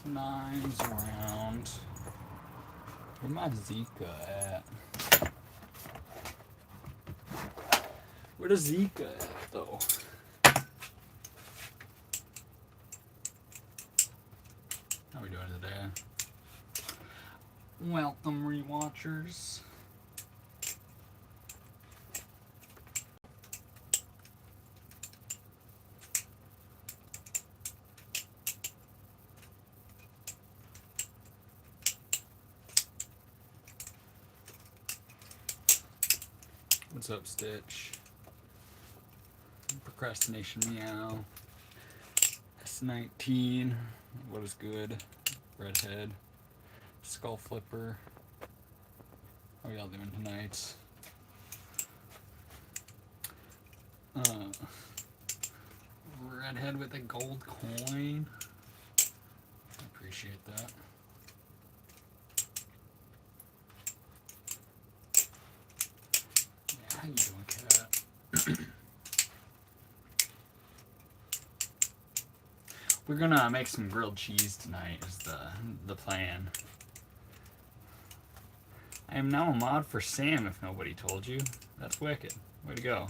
9s around. Where's my Zika at? Where does Zika at, though? How are we doing today? Welcome, rewatchers. What's up, Stitch? Procrastination meow. S19. What is good? Redhead. Skull flipper. How are y'all doing tonight? Redhead with a gold coin. I appreciate that. Yeah, how you doing, cat? We're gonna make some grilled cheese tonight is the plan. I am now a mod for Sam if nobody told you. That's wicked. Way to go.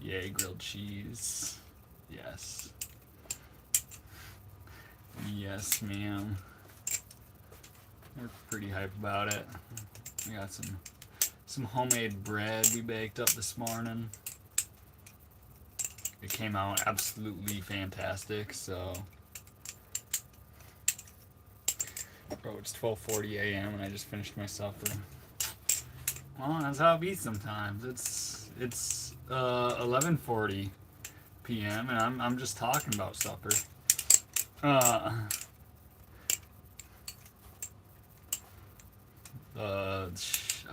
Yay, grilled cheese. Yes. Yes, ma'am. We're pretty hype about it. We got some homemade bread we baked up this morning. It came out absolutely fantastic, so. Bro, it's 12:40 a.m. and I just finished my supper. Well, that's how it be sometimes. It's 11:40 p.m. and I'm just talking about supper. I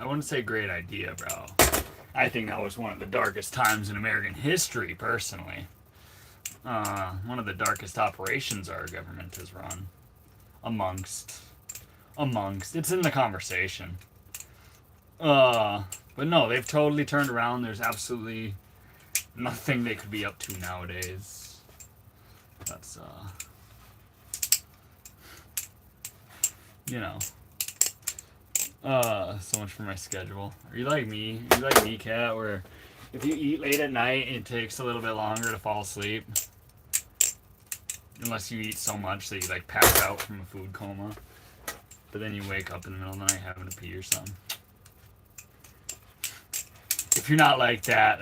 wouldn't say great idea, bro. I think that was one of the darkest times in American history, personally. One of the darkest operations our government has run. Amongst. It's in the conversation. But no, they've totally turned around. There's absolutely nothing they could be up to nowadays. That's, you know. So much for my schedule. Are you like me? Are you like me, Kat, where if you eat late at night, it takes a little bit longer to fall asleep? Unless you eat so much that you, like, pass out from a food coma. But then you wake up in the middle of the night having to pee or something. If you're not like that,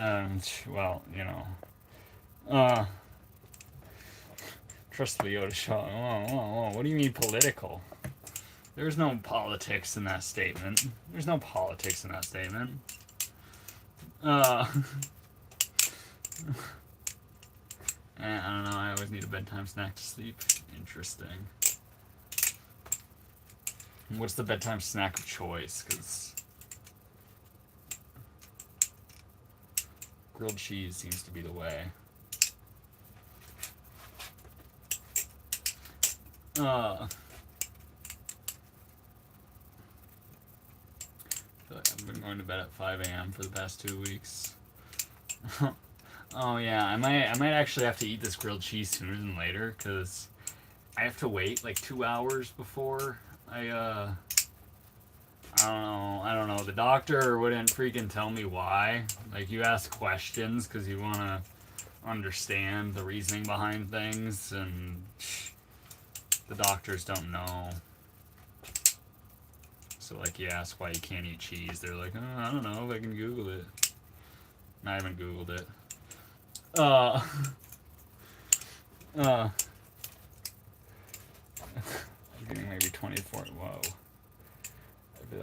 well, you know. Trust Leo to show. Whoa. What do you mean political? There's no politics in that statement. There's no politics in that statement. I don't know. I always need a bedtime snack to sleep. Interesting. What's the bedtime snack of choice? Because grilled cheese seems to be the way. I've been going to bed at 5 a.m. for the past 2 weeks. Oh yeah, I might actually have to eat this grilled cheese sooner than later because I have to wait like 2 hours before I don't know. The doctor wouldn't freaking tell me why. Like, you ask questions because you want to understand the reasoning behind things, and the doctors don't know. So, like, you ask why you can't eat cheese. They're like, oh, I don't know if I can Google it. I haven't Googled it. I'm getting maybe 24. Whoa.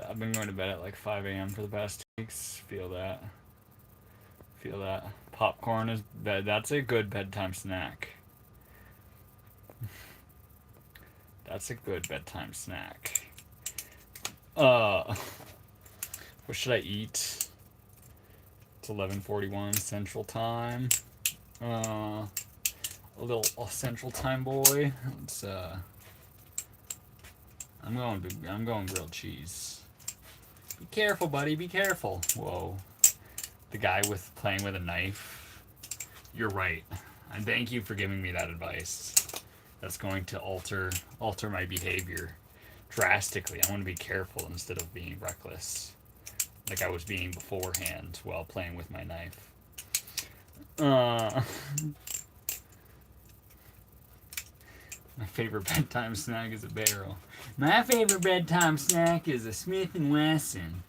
I've been going to bed at like 5 a.m. for the past 2 weeks. Feel that. Popcorn is bed. That's a good bedtime snack. That's a good bedtime snack. What should I eat? It's 11:41 Central Time. A little Central Time boy. Let's I'm going grilled cheese. Be careful, buddy. Be careful. Whoa. The guy playing with a knife. You're right. And thank you for giving me that advice. That's going to alter my behavior drastically. I want to be careful instead of being reckless, like I was being beforehand while playing with my knife. My favorite bedtime snack is a barrel. My favorite bedtime snack is a Smith & Wesson.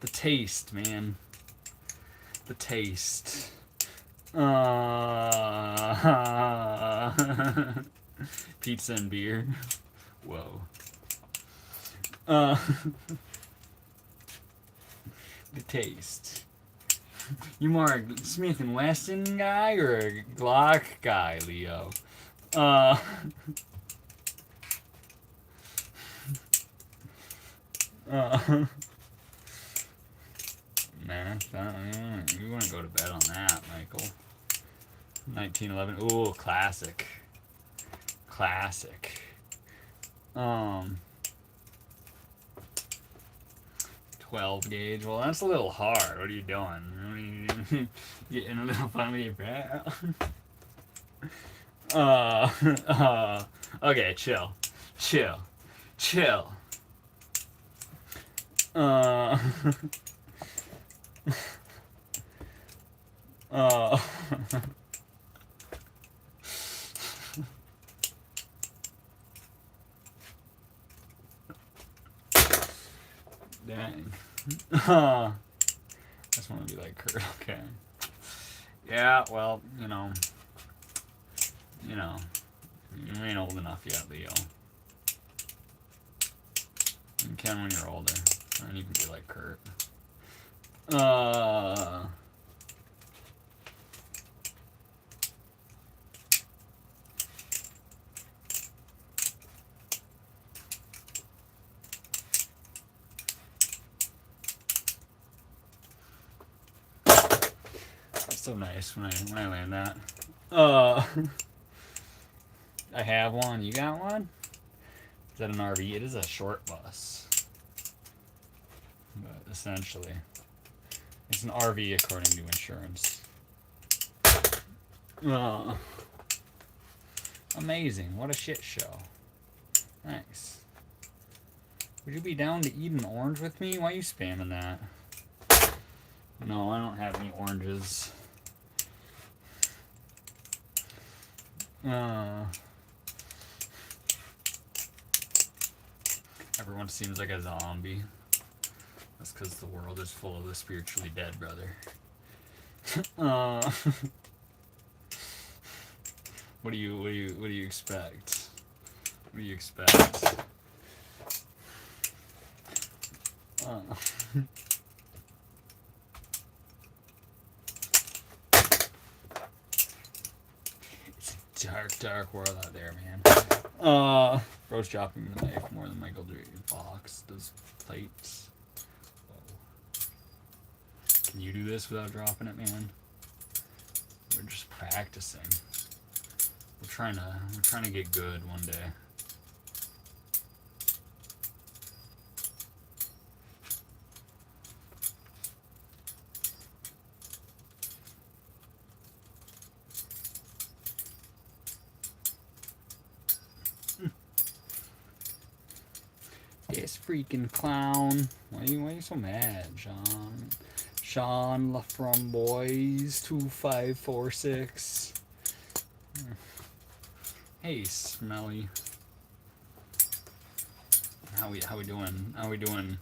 The taste, man. The taste. Pizza and beer. Whoa. The taste. You more a Smith & Wesson guy or a Glock guy, Leo? Nah, you want to go to bed on that, Michael. 1911. Ooh, classic. Classic. 12 gauge. Well, that's a little hard. What are you doing? Getting a little fun with your barrel. Okay, chill. Dang. I just want to be like Kurt. Okay. Yeah, well, you ain't old enough yet, Leo. You can when you're older. And you can be like Kurt. That's so nice when I land that. I have one. You got one? Is that an RV? It is a short bus. But essentially, it's an RV according to insurance. Amazing. What a shit show. Nice. Would you be down to eat an orange with me? Why are you spamming that? No, I don't have any oranges. Everyone seems like a zombie. That's because the world is full of the spiritually dead, brother. What do you expect? What do you expect? It's a dark world out there, man. Bro's dropping the knife more than Michael Fox does plates. Whoa. Can you do this without dropping it, man? We're just practicing. We're trying to get good one day. This freaking clown. Why are you so mad, Sean? Sean LaFramboise 2546. Hey, Smelly. How we doing? How we doing?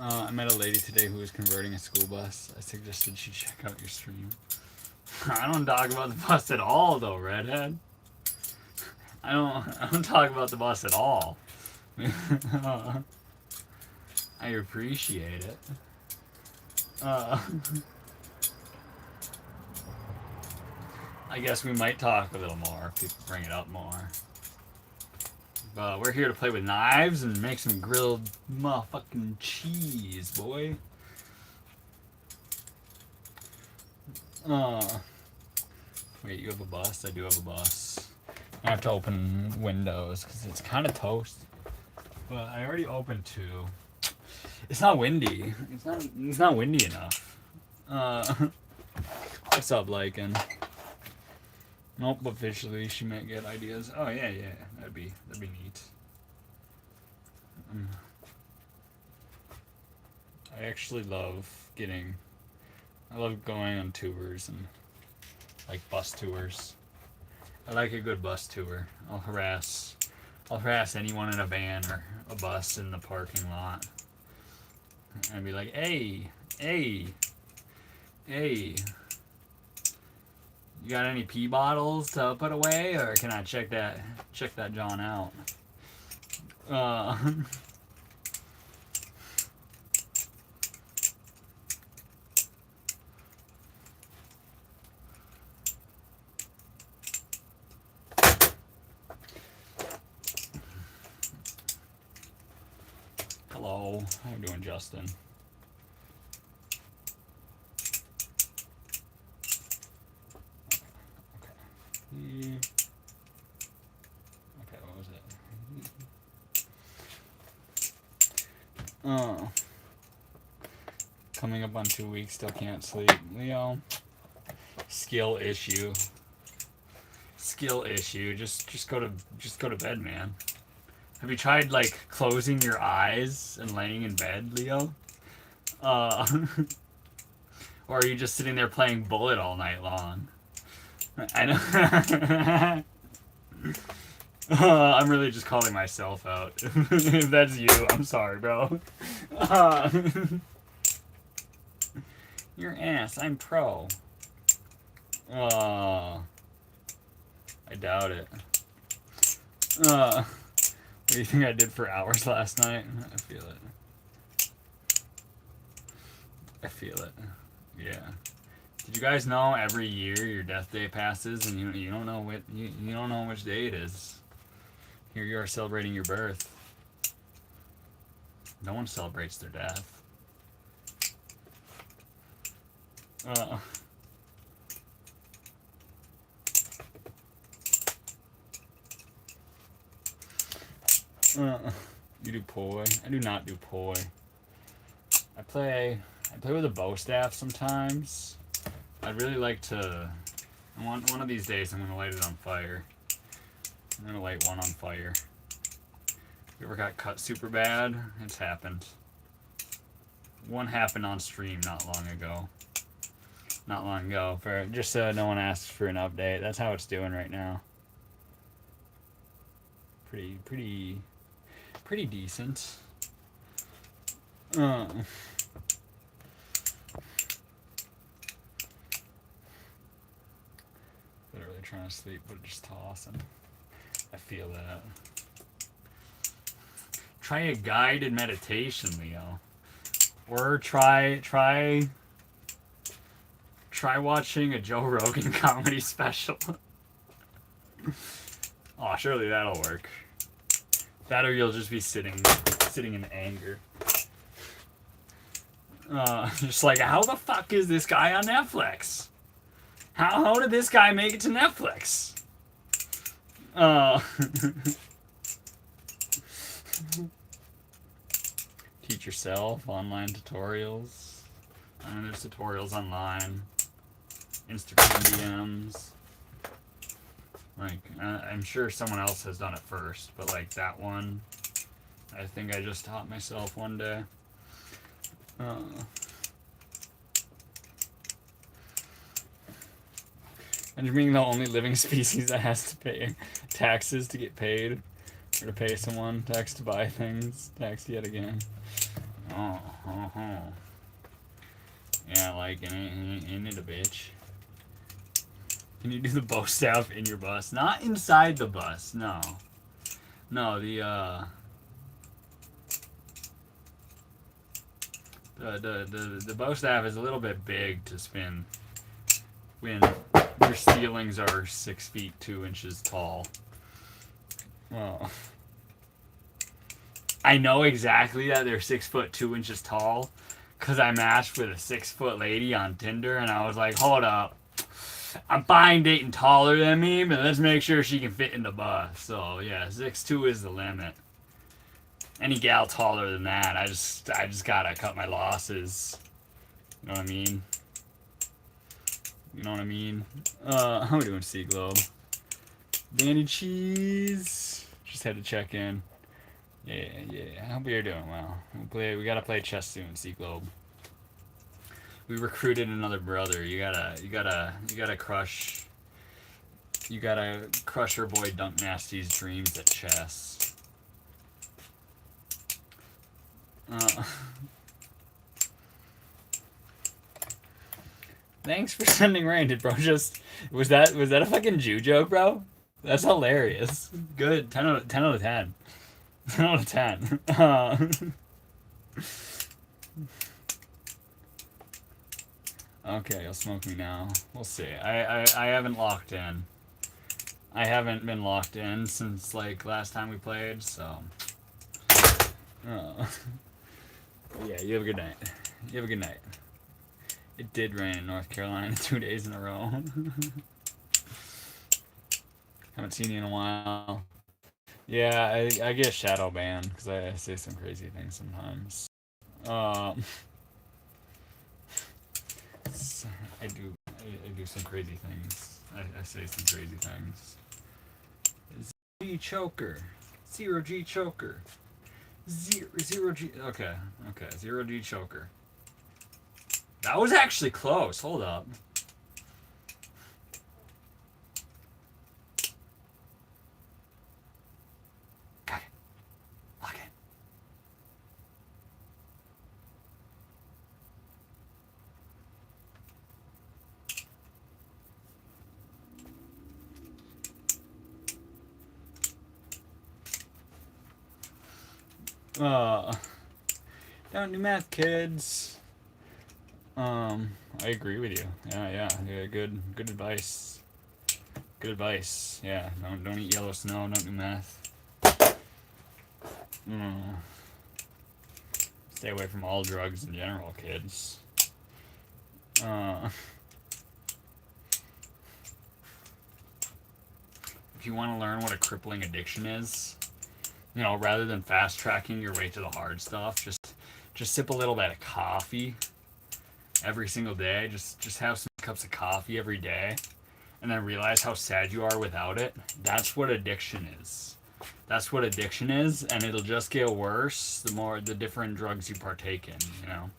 I met a lady today who was converting a school bus. I suggested she check out your stream. I don't talk about the bus at all, though, redhead. I don't talk about the bus at all. I appreciate it. I guess we might talk a little more if people bring it up more. But we're here to play with knives and make some grilled motherfucking cheese, boy. Wait, you have a bus? I do have a bus. I have to open windows because it's kind of toast. But I already opened 2. It's not windy. It's not windy enough. What's up, Lycan? Nope, but visually she might get ideas. Oh yeah, that'd be neat. I actually love going on tours and like bus tours. I like a good bus tour. I'll harass anyone in a van or a bus in the parking lot. And be like, hey, you got any pee bottles to put away, or can I check that John out? Hello, how you doing, Justin? Okay, what was it? Coming up on 2 weeks, still can't sleep. Leo, skill issue. Just go to bed, man. Have you tried like closing your eyes and laying in bed, Leo? Or are you just sitting there playing Bullet all night long? I know. I'm really just calling myself out. If that's you, I'm sorry, bro. Your ass, I'm pro. I doubt it. What do you think I did for hours last night? I feel it. Yeah. Did you guys know every year your death day passes and you don't know you don't know which day it is? Here you are celebrating your birth. No one celebrates their death. You do poi? I do not do poi. I play with a bow staff sometimes. I'd really like to. One of these days, I'm gonna light it on fire. I'm gonna light one on fire. You ever got cut super bad? It's happened. One happened on stream not long ago. For just so no one asks for an update. That's how it's doing right now. Pretty decent. Literally trying to sleep, but just tossing. I feel that. Try a guided meditation, Leo. Or try watching a Joe Rogan comedy special. Oh, surely that'll work. That or you'll just be sitting in anger. Just like, how the fuck is this guy on Netflix? How did this guy make it to Netflix? Teach yourself, online tutorials. I mean, there's tutorials online. Instagram DMs. Like, I'm sure someone else has done it first, but like that one, I think I just taught myself one day. And being the only living species that has to pay taxes to get paid, or to pay someone tax to buy things, taxed yet again. Yeah, like, ain't it a bitch? Can you do the bow staff in your bus? Not inside the bus, no. No, the bow staff is a little bit big to spin when Your ceilings are 6 feet 2 inches tall. Oh. I know exactly that they're 6 foot 2 inches tall, cause I matched with a 6 foot lady on Tinder, and I was like, hold up, I'm fine dating taller than me, but let's make sure she can fit in the bus. So yeah, 6'2" is the limit. Any gal taller than that, I just gotta cut my losses. You know what I mean? You know what I mean? How we doing, Sea Globe? Danny Cheese. Just had to check in. Yeah. I hope you're doing well. We gotta play chess soon, Sea Globe. We recruited another brother. You gotta crush. You gotta crush your boy Dunk Nasty's dreams at chess. Thanks for sending Randed, bro. Just was that a fucking Jew joke, bro? That's hilarious. Good. 10 out of 10. 10 out of 10. Okay, you'll smoke me now. We'll see. I haven't locked in. I haven't been locked in since like last time we played, so. Yeah, you have a good night. You have a good night. It did rain in North Carolina 2 days in a row. Haven't seen you in a while. Yeah, I get shadow banned because I say some crazy things sometimes. I do some crazy things. I say some crazy things. G choker, 0G choker, zero G. Okay, 0G choker. That was actually close. Hold up. Got it. Lock it. Don't do math, kids. I agree with you. Yeah. Good advice. Good advice. Yeah. Don't eat yellow snow. Don't do math. Stay away from all drugs in general, kids. If you want to learn what a crippling addiction is, you know, rather than fast tracking your way to the hard stuff, just sip a little bit of coffee every single day. Just have some cups of coffee every day, and then realize how sad you are without it. That's what addiction is. That's what addiction is, and it'll just get worse the different drugs you partake in. You know.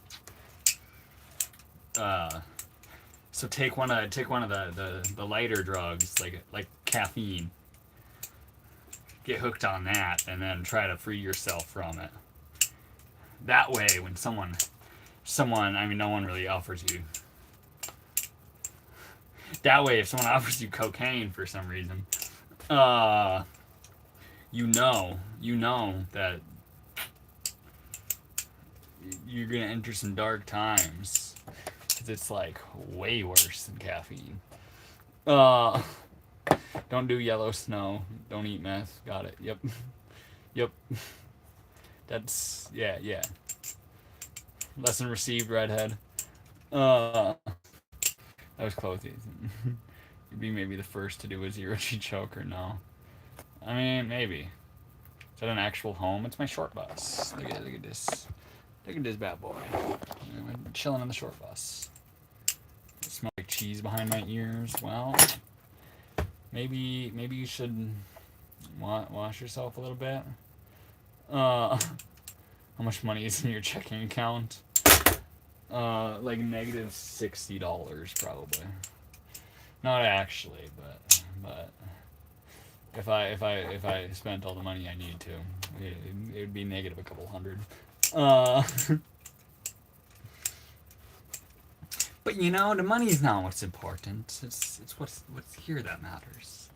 So take one of the lighter drugs like caffeine. Get hooked on that, and then try to free yourself from it. That way, when someone, I mean, no one really offers you. That way, if someone offers you cocaine for some reason, you know that you're gonna enter some dark times, because it's like way worse than caffeine. Don't do yellow snow. Don't eat meth. Got it. Yep. That's yeah. Lesson received, redhead. That was close. You'd be maybe the first to do a 0G choker. No, I mean maybe. Is that an actual home? It's my short bus. Look at this. Look at this bad boy. I'm chilling on the short bus. I smell like cheese behind my ears. Well, maybe you should wash yourself a little bit. How much money is in your checking account? Like negative $60 probably. Not actually, but if I spent all the money I need to, it would be negative a couple hundred. But you know, the money's not what's important. It's what's here that matters.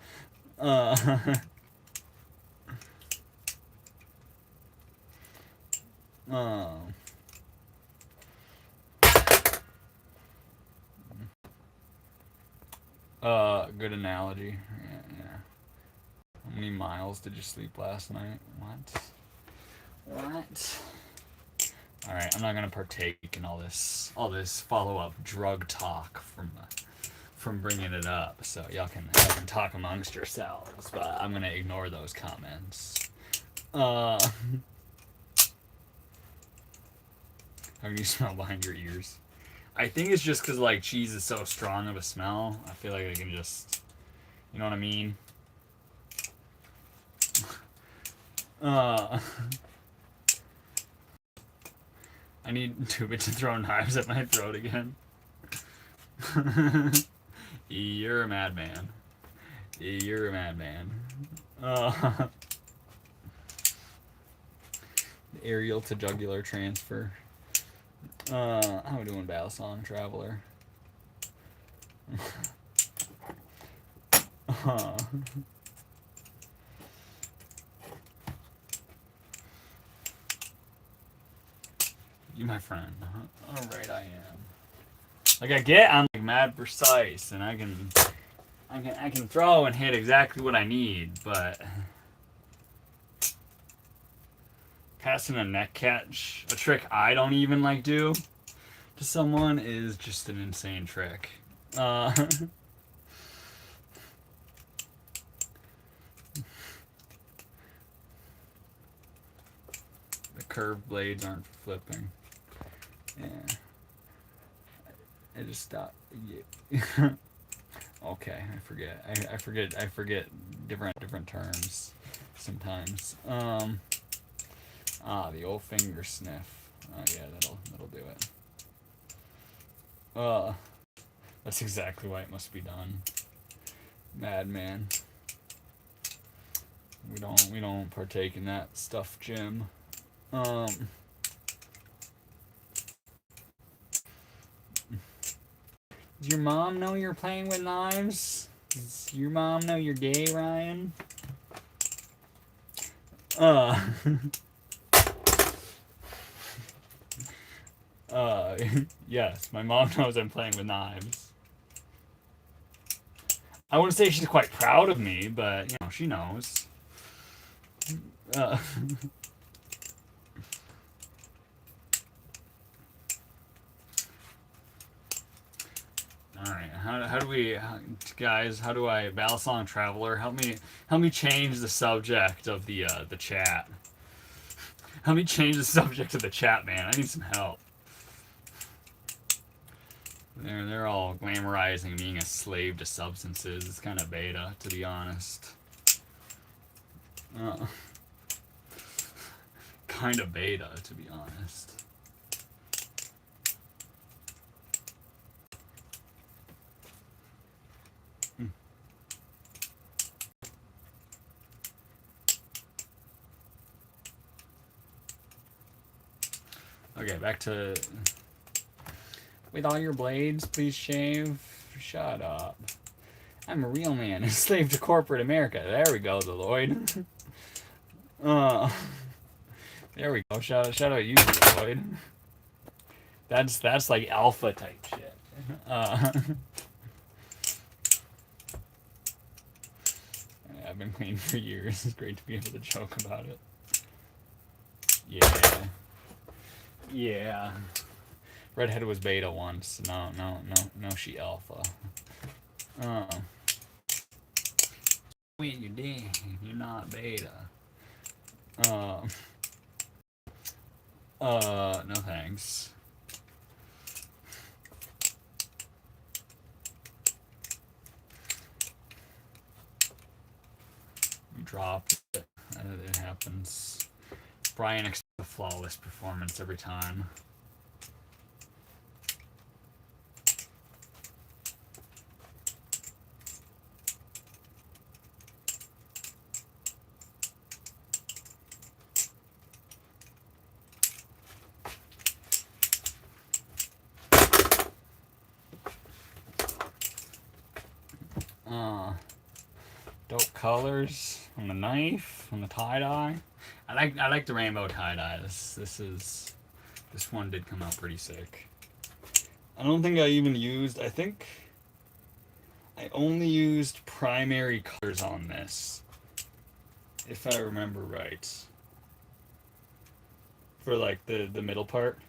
Good analogy. Yeah, yeah. How many miles did you sleep last night? What? All right, I'm not gonna partake in all this follow-up drug talk from bringing it up. So y'all can talk amongst yourselves, but I'm gonna ignore those comments. How can you smell behind your ears? I think it's just because like cheese is so strong of a smell. I feel like I can just, you know what I mean. I need Tubit to throw knives at my throat again. You're a madman. You're a madman. Aerial to jugular transfer. How we doing, balisong traveler? You my friend. All right, I am. Like I'm like mad precise, and I can throw and hit exactly what I need, but passing a neck catch, a trick I don't even like do to someone, is just an insane trick. The curved blades aren't flipping. Yeah. I just stopped. Yeah. Okay, I forget different terms sometimes. The old finger sniff. Oh yeah, that'll do it. That's exactly why it must be done. Madman. We don't partake in that stuff, Jim. Does your mom know you're playing with knives? Does your mom know you're gay, Ryan? Yes, my mom knows I'm playing with knives. I wouldn't say she's quite proud of me, but, you know, she knows. Alright, how do we, guys, how do I, balisong traveler, help me change the subject of the chat. Help me change the subject of the chat, man. I need some help. They're all glamorizing being a slave to substances. It's kind of beta, to be honest. Kind of beta, to be honest. Okay, back to... With all your blades, please shave. Shut up. I'm a real man, a slave to corporate America. There we go, the Lloyd. There we go. Shout out you, Lloyd. That's like alpha type shit. I've been clean for years. It's great to be able to joke about it. Yeah. Yeah. Redhead was beta once. No, she alpha. Wait, you're dead. You're not beta. No thanks. You dropped it. It happens. Brian expects a flawless performance every time. Dope colors on the knife, on the tie-dye. I like the rainbow tie-dye. This one did come out pretty sick. I don't think I even used, I think I only used primary colors on this, if I remember right. For like the middle part.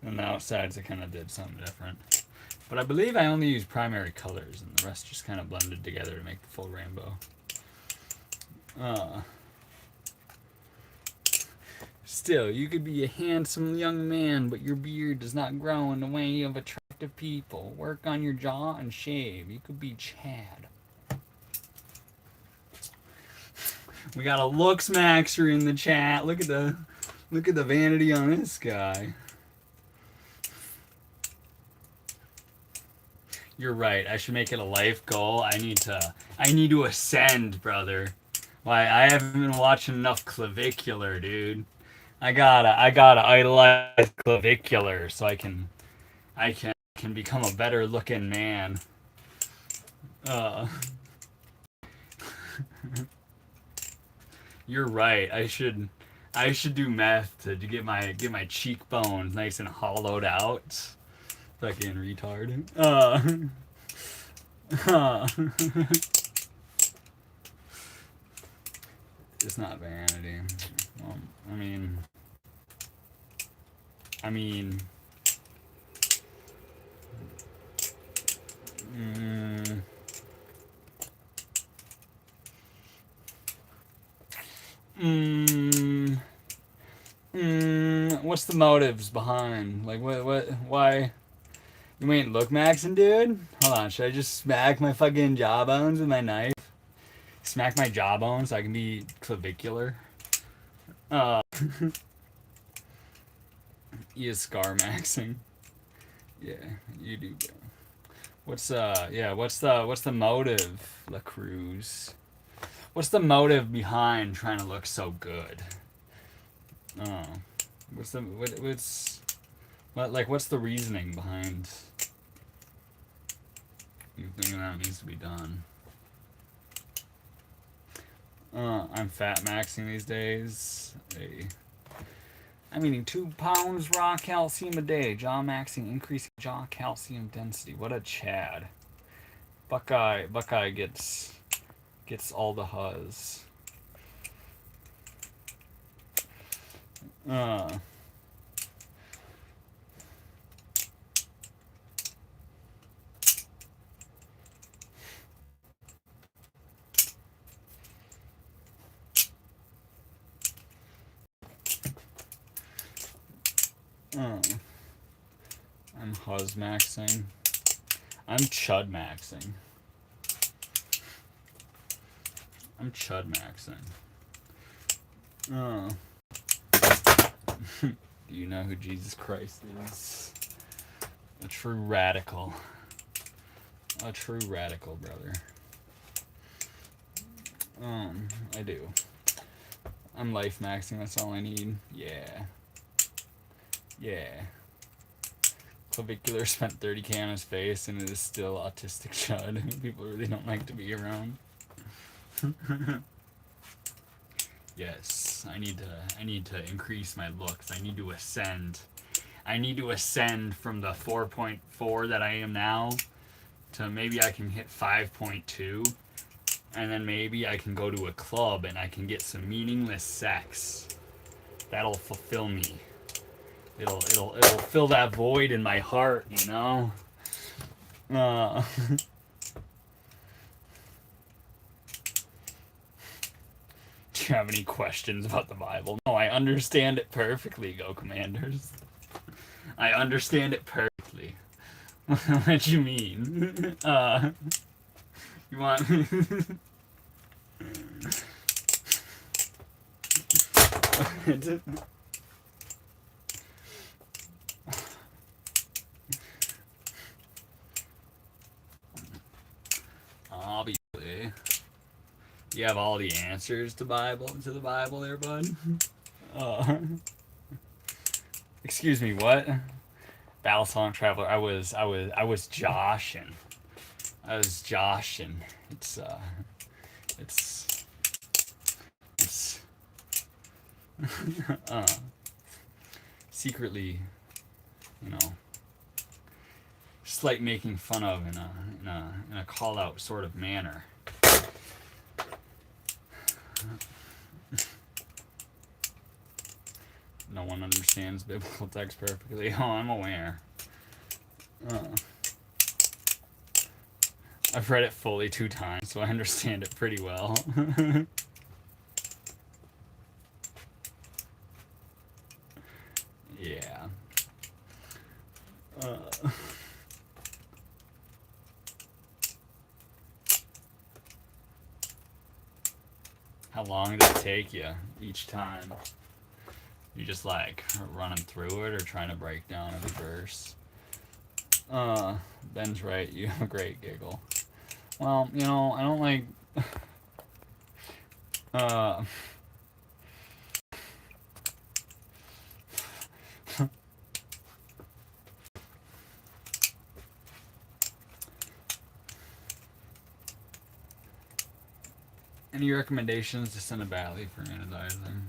And the outsides I kind of did something different. But I believe I only used primary colors and the rest just kind of blended together to make the full rainbow. Still, you could be a handsome young man, but your beard does not grow in the way of attractive people. Work on your jaw and shave. You could be Chad. We got a looks maxer in the chat. Look at the vanity on this guy. You're right. I should make it a life goal. I need to ascend, brother. Why, I haven't been watching enough clavicular, dude. I gotta idolize clavicular so I can become a better looking man. You're right. I should do meth to get my cheekbones nice and hollowed out. Fucking retard. It's not vanity. I mean, what's the motives behind? Like, why? You ain't look maxing, dude? Hold on, should I just smack my fucking jawbones with my knife? Smack my jawbone so I can be clavicular? He is scar maxing. Yeah, you do, bro. What's the motive, La Cruz? What's the motive behind trying to look so good? What's the reasoning behind you thinking that needs to be done? I'm fat maxing these days. I'm eating 2 pounds raw calcium a day. Jaw maxing, increasing jaw calcium density. What a Chad. Buckeye gets all the huzz. I'm huzz maxing. I'm chud maxing. I'm chud maxing. Do you know who Jesus Christ is? A true radical. A true radical, brother. I do. I'm life maxing, that's all I need. Yeah. Clavicular spent 30K on his face and it is still autistic chud. People really don't like to be around. Yes, I need to increase my looks. I need to ascend. I need to ascend from the 4.4 that I am now to maybe I can hit 5.2, and then maybe I can go to a club and I can get some meaningless sex. That'll fulfill me. It'll fill that void in my heart, you know? Do you have any questions about the Bible? No, I understand it perfectly, Go Commanders. I understand it perfectly. What you mean? You want me? Obviously. You have all the answers to the Bible there, bud? Excuse me, what? Balisong Traveler. I was joshing. It's secretly, slight making fun of in a call out sort of manner. No one understands biblical text perfectly. Oh, I'm aware. I've read it fully 2 times, so I understand it pretty well. Yeah. How long did it take you each time? You just like running through it or trying to break down every verse? Ben's right. You have a great giggle. Well, you know, I don't like. Any recommendations to send a Bally for anodizing?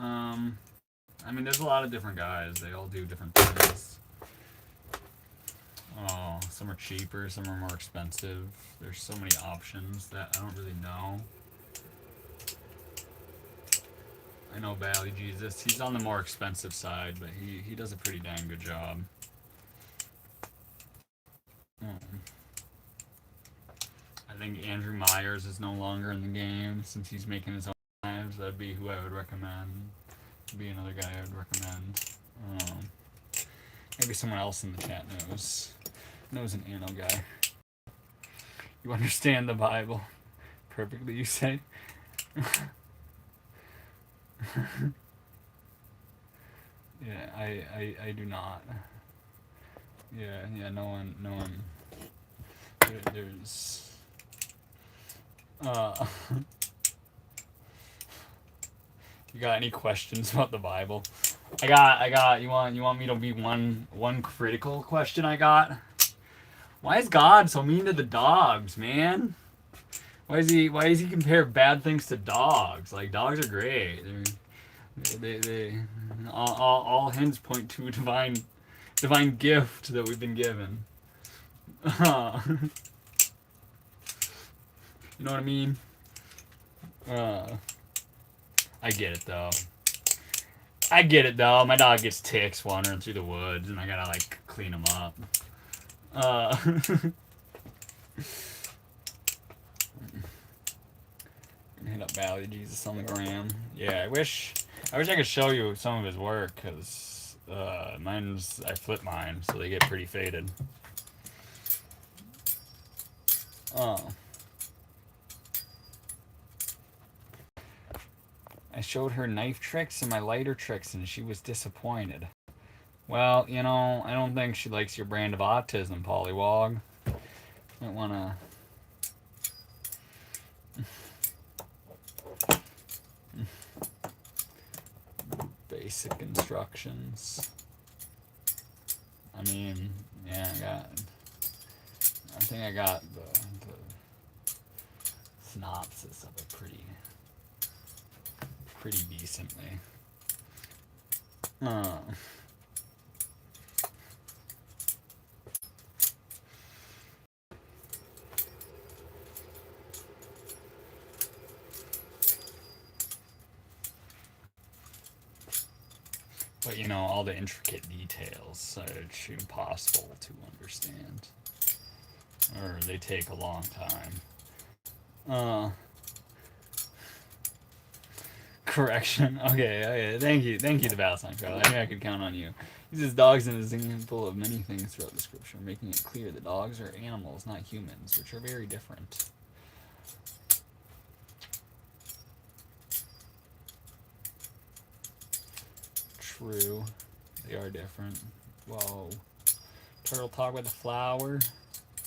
I mean, there's a lot of different guys. They all do different things. Oh, some are cheaper, some are more expensive. There's so many options that I don't really know. I know Bally Jesus. He's on the more expensive side, but he does a pretty dang good job. I think Andrew Myers is no longer in the game since he's making his own knives. That'd be who I would recommend. Be another guy I would recommend. Maybe someone else in the chat knows an anno guy. You understand the Bible perfectly, you say? Yeah, I do not. Yeah, no one. There's. You got any questions about the Bible? I got. You want me to be one critical question I got? Why is God so mean to the dogs, man? Why does he compare bad things to dogs? Like, dogs are great. They all hints point to a divine gift that we've been given. You know what I mean? I get it though. My dog gets ticks wandering through the woods, and I gotta like clean them up. Hit up Bally Jesus on the gram. Yeah, I wish I could show you some of his work, because I flip mine, so they get pretty faded. I showed her knife tricks and my lighter tricks, and she was disappointed. Well, you know, I don't think she likes your brand of autism, Pollywog. Might wanna... Basic instructions. I mean, yeah, I think I got the synopsis of it pretty decently. But you know, all the intricate details are impossible to understand, or they take a long time. Correction. Okay. Thank you, the balisong fellow. I knew I could count on you. He says dogs in a example of many things throughout the scripture, making it clear that dogs are animals, not humans, which are very different. True. They are different. Whoa. Turtle talk with the flower.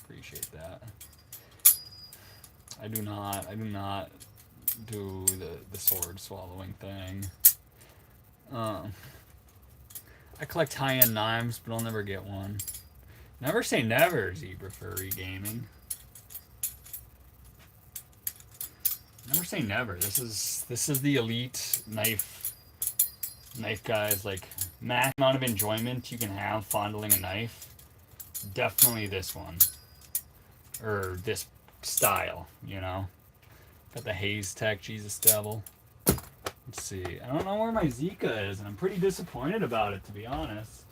Appreciate that. I do not do the sword swallowing thing. I collect high-end knives, but I'll never get one. Never say never, Zebra Furry Gaming. Never say never. This is the elite knife Knife guys, like, max amount of enjoyment you can have fondling a knife, definitely this one. Or this style, you know? Got the Haze Tech Jesus Devil. Let's see. I don't know where my Zika is, and I'm pretty disappointed about it, to be honest.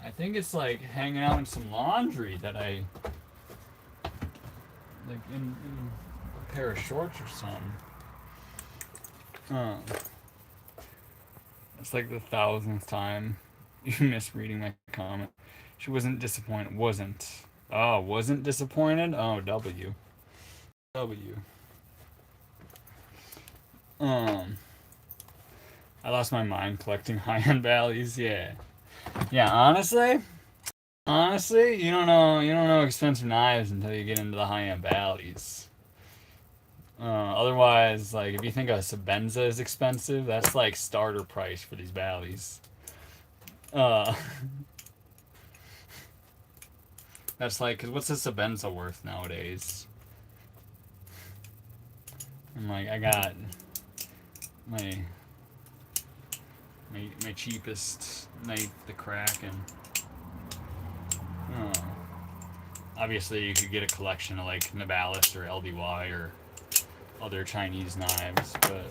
I think it's like hanging out in some laundry that I... like in a pair of shorts or something. It's like the 1000th time you misreading my comment. She wasn't disappointed. Wasn't. Oh, wasn't disappointed? Oh, W. W. I lost my mind collecting high-end valleys. Yeah. Yeah, honestly, you don't know expensive knives until you get into the high-end valleys. Otherwise, like, if you think a Sabenza is expensive, that's like starter price for these valleys. That's like, cause what's a Sabenza worth nowadays? I'm like, I got my cheapest knife, the Kraken. Obviously, you could get a collection of like Navalis or LDY or other Chinese knives, but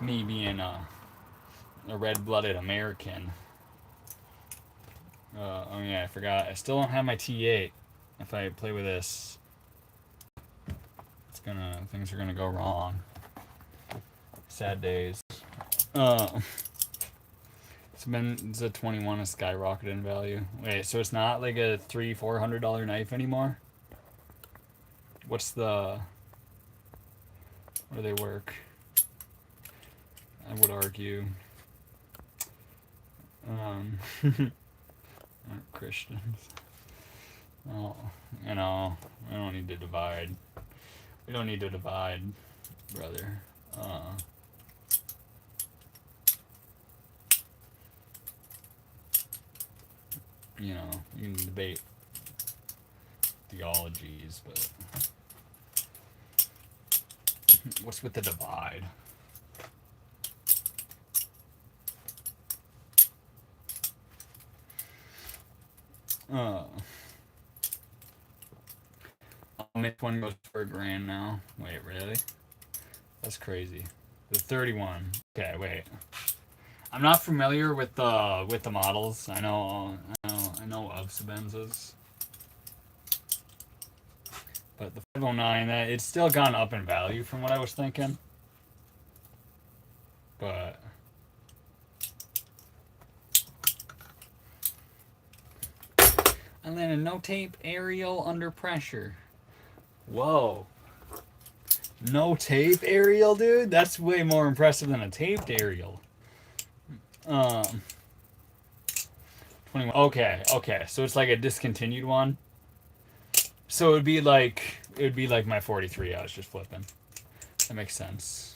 me being a red-blooded American. Oh yeah, I forgot. I still don't have my T8. If I play with this, things are gonna go wrong. Sad days. It's a 21 has skyrocketed in value. Wait, so it's not like a $300-400 knife anymore? What do they work? I would argue. Aren't Christians. Oh, we don't need to divide. We don't need to divide, brother. You can debate theologies, but what's with the divide? This one goes for $1,000 now. Wait, really? That's crazy. The 31. Okay, wait. I'm not familiar with the models. I know of Sabenzas, but the 509, it's still gone up in value from what I was thinking. But I landed no tape aerial under pressure. Whoa. No tape aerial, dude? That's way more impressive than a taped aerial. 21. Okay. So it's like a discontinued one. So it would be like my 43 I was just flipping. That makes sense.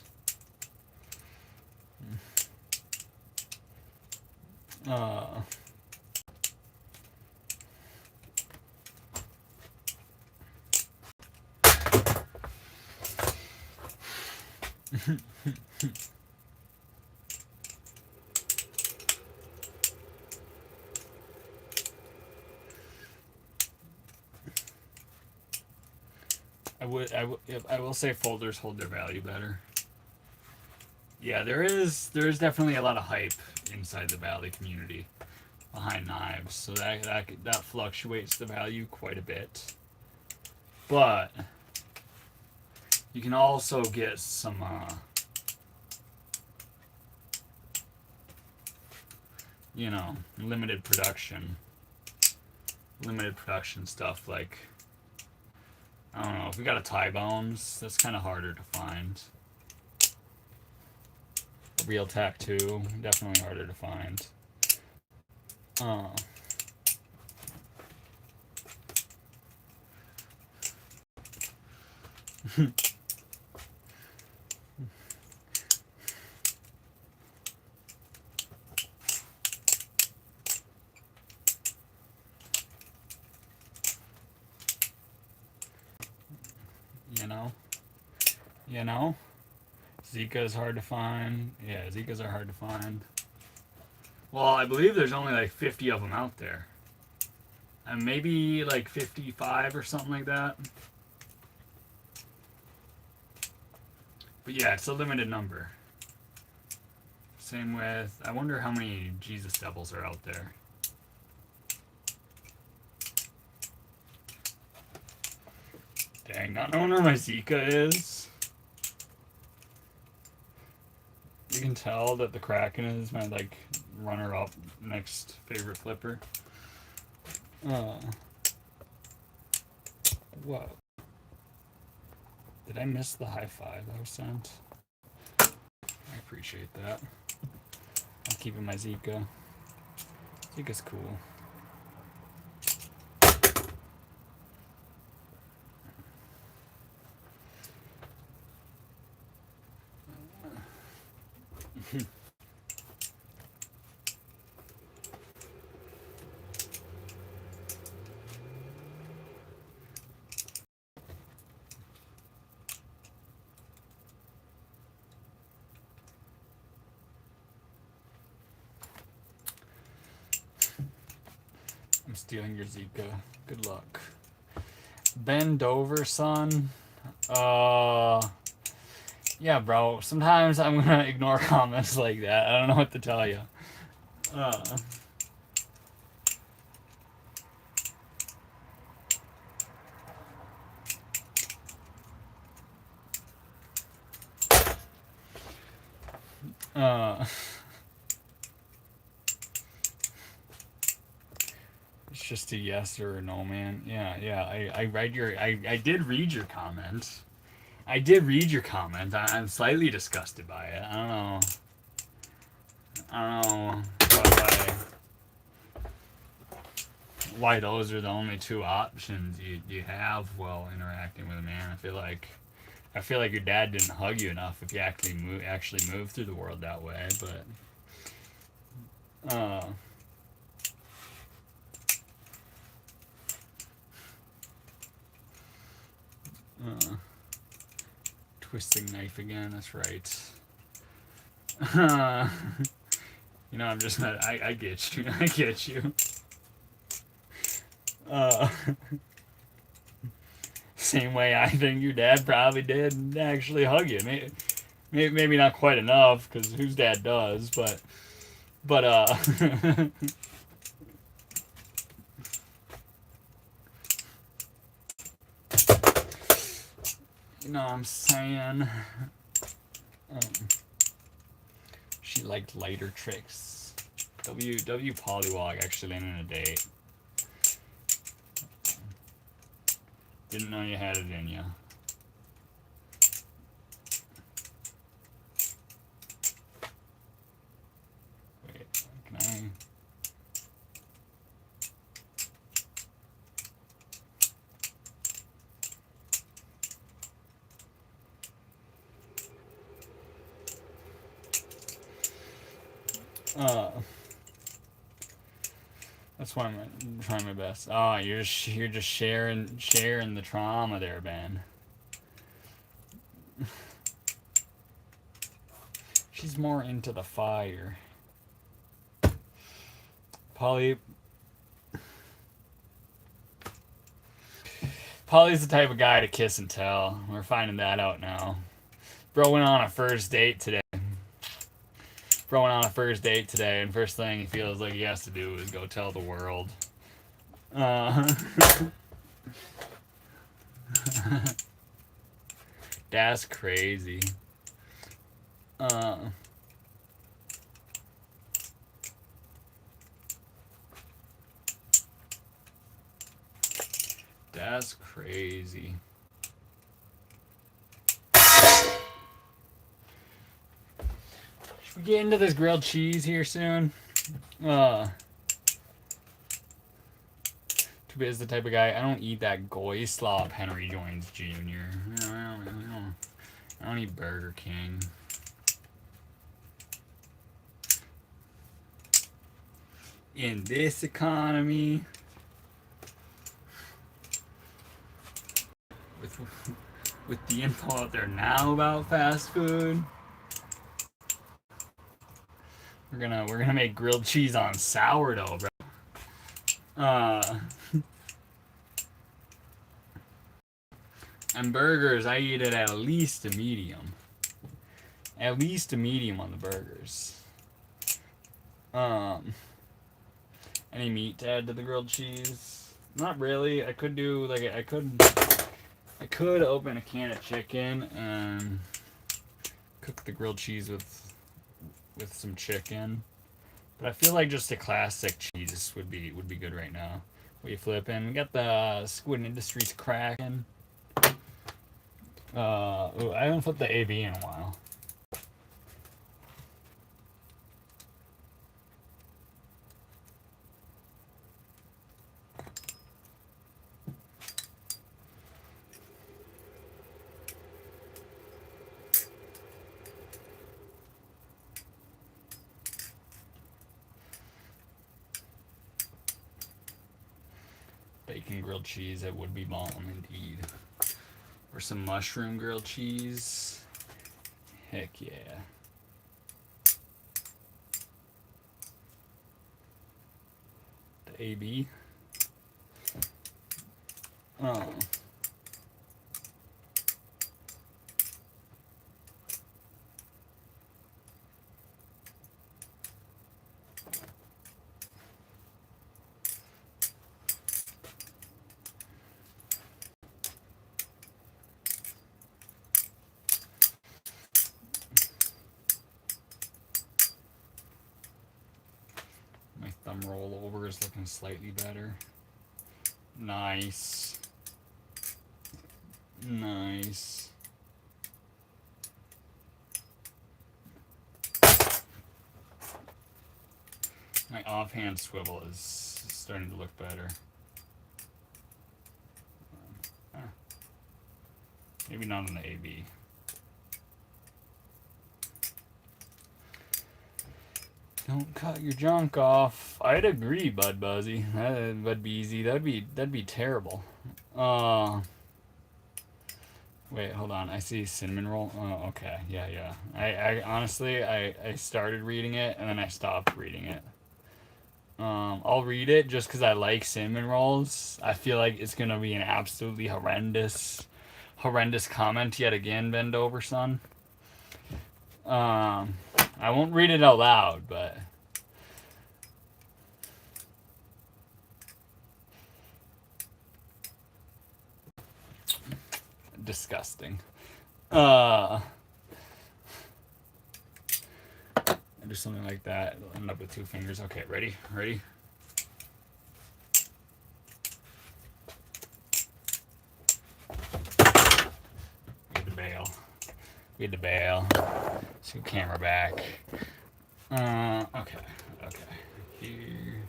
I will say folders hold their value better. Yeah, there is definitely a lot of hype inside the Valley community behind knives, so that fluctuates the value quite a bit. But you can also get some limited production stuff, like, I don't know, if we got a tie bones, that's kind of harder to find. A real tack too, definitely harder to find. Zika is hard to find. Yeah, Zikas are hard to find. Well, I believe there's only like 50 of them out there. And maybe like 55 or something like that. But yeah, it's a limited number. Same with, I wonder how many Jesus devils are out there. Dang, not knowing where my Zika is. You can tell that the Kraken is my like runner-up next favorite flipper. What? Did I miss the high five I was sent? I appreciate that. I'm keeping my Zika. Zika's cool. I'm stealing your Zika. Good luck. Bend over, son. Yeah, bro. Sometimes I'm gonna ignore comments like that. I don't know what to tell you. It's just a yes or a no, man. Yeah. I read your. I did read your comment. I did read your comment. I'm slightly disgusted by it. I don't know. Why those are the only two options you have while interacting with a man. I feel like your dad didn't hug you enough if you actually moved through the world that way. But twisting knife again. That's right. You know, I'm just not. I get you. I get you. Same way I think your dad probably did actually hug you. Maybe not quite enough, because whose dad does, but you know what I'm saying? She liked lighter tricks. W Polywog actually landed a date. Didn't know you had it in you. Wait, can I? That's why I'm trying my best. Oh, you're just sharing the trauma there, Ben. She's more into the fire. Polly's the type of guy to kiss and tell. We're finding that out now. Bro went on a first date today. And first thing he feels like he has to do is go tell the world. That's crazy. That's crazy. Should we get into this grilled cheese here soon? Tuba is the type of guy, I don't eat that goy slop Henry Joins Jr. I don't eat Burger King. In this economy, with the info out there now about fast food, We're gonna make grilled cheese on sourdough, bro. And burgers, I eat it at least a medium. At least a medium on the burgers. Any meat to add to the grilled cheese? Not really. I could do like I could open a can of chicken and cook the grilled cheese with some chicken. But I feel like just a classic cheese would be good right now. What you flipping? We got the Squid Industries cracking. I haven't flipped the AB in a while. Bacon grilled cheese, that would be bomb indeed. Or some mushroom grilled cheese. Heck yeah. The AB. Oh. My thumb rollover is looking slightly better. Nice. Nice. My offhand swivel is starting to look better. Maybe not on the AB. Don't cut your junk off. I'd agree, Bud Buzzy. That'd be easy. That'd be terrible. Wait, hold on. I see cinnamon roll. Oh, okay. Yeah. I honestly, I started reading it and then I stopped reading it. I'll read it just because I like cinnamon rolls. I feel like it's gonna be an absolutely horrendous comment yet again. Bend over, son. I won't read it out loud, but disgusting. I do something like that. It'll end up with 2 fingers. Okay, ready? We had to bail. So camera back. Okay. Here.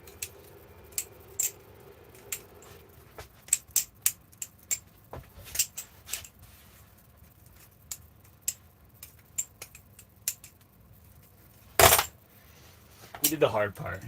We did the hard part.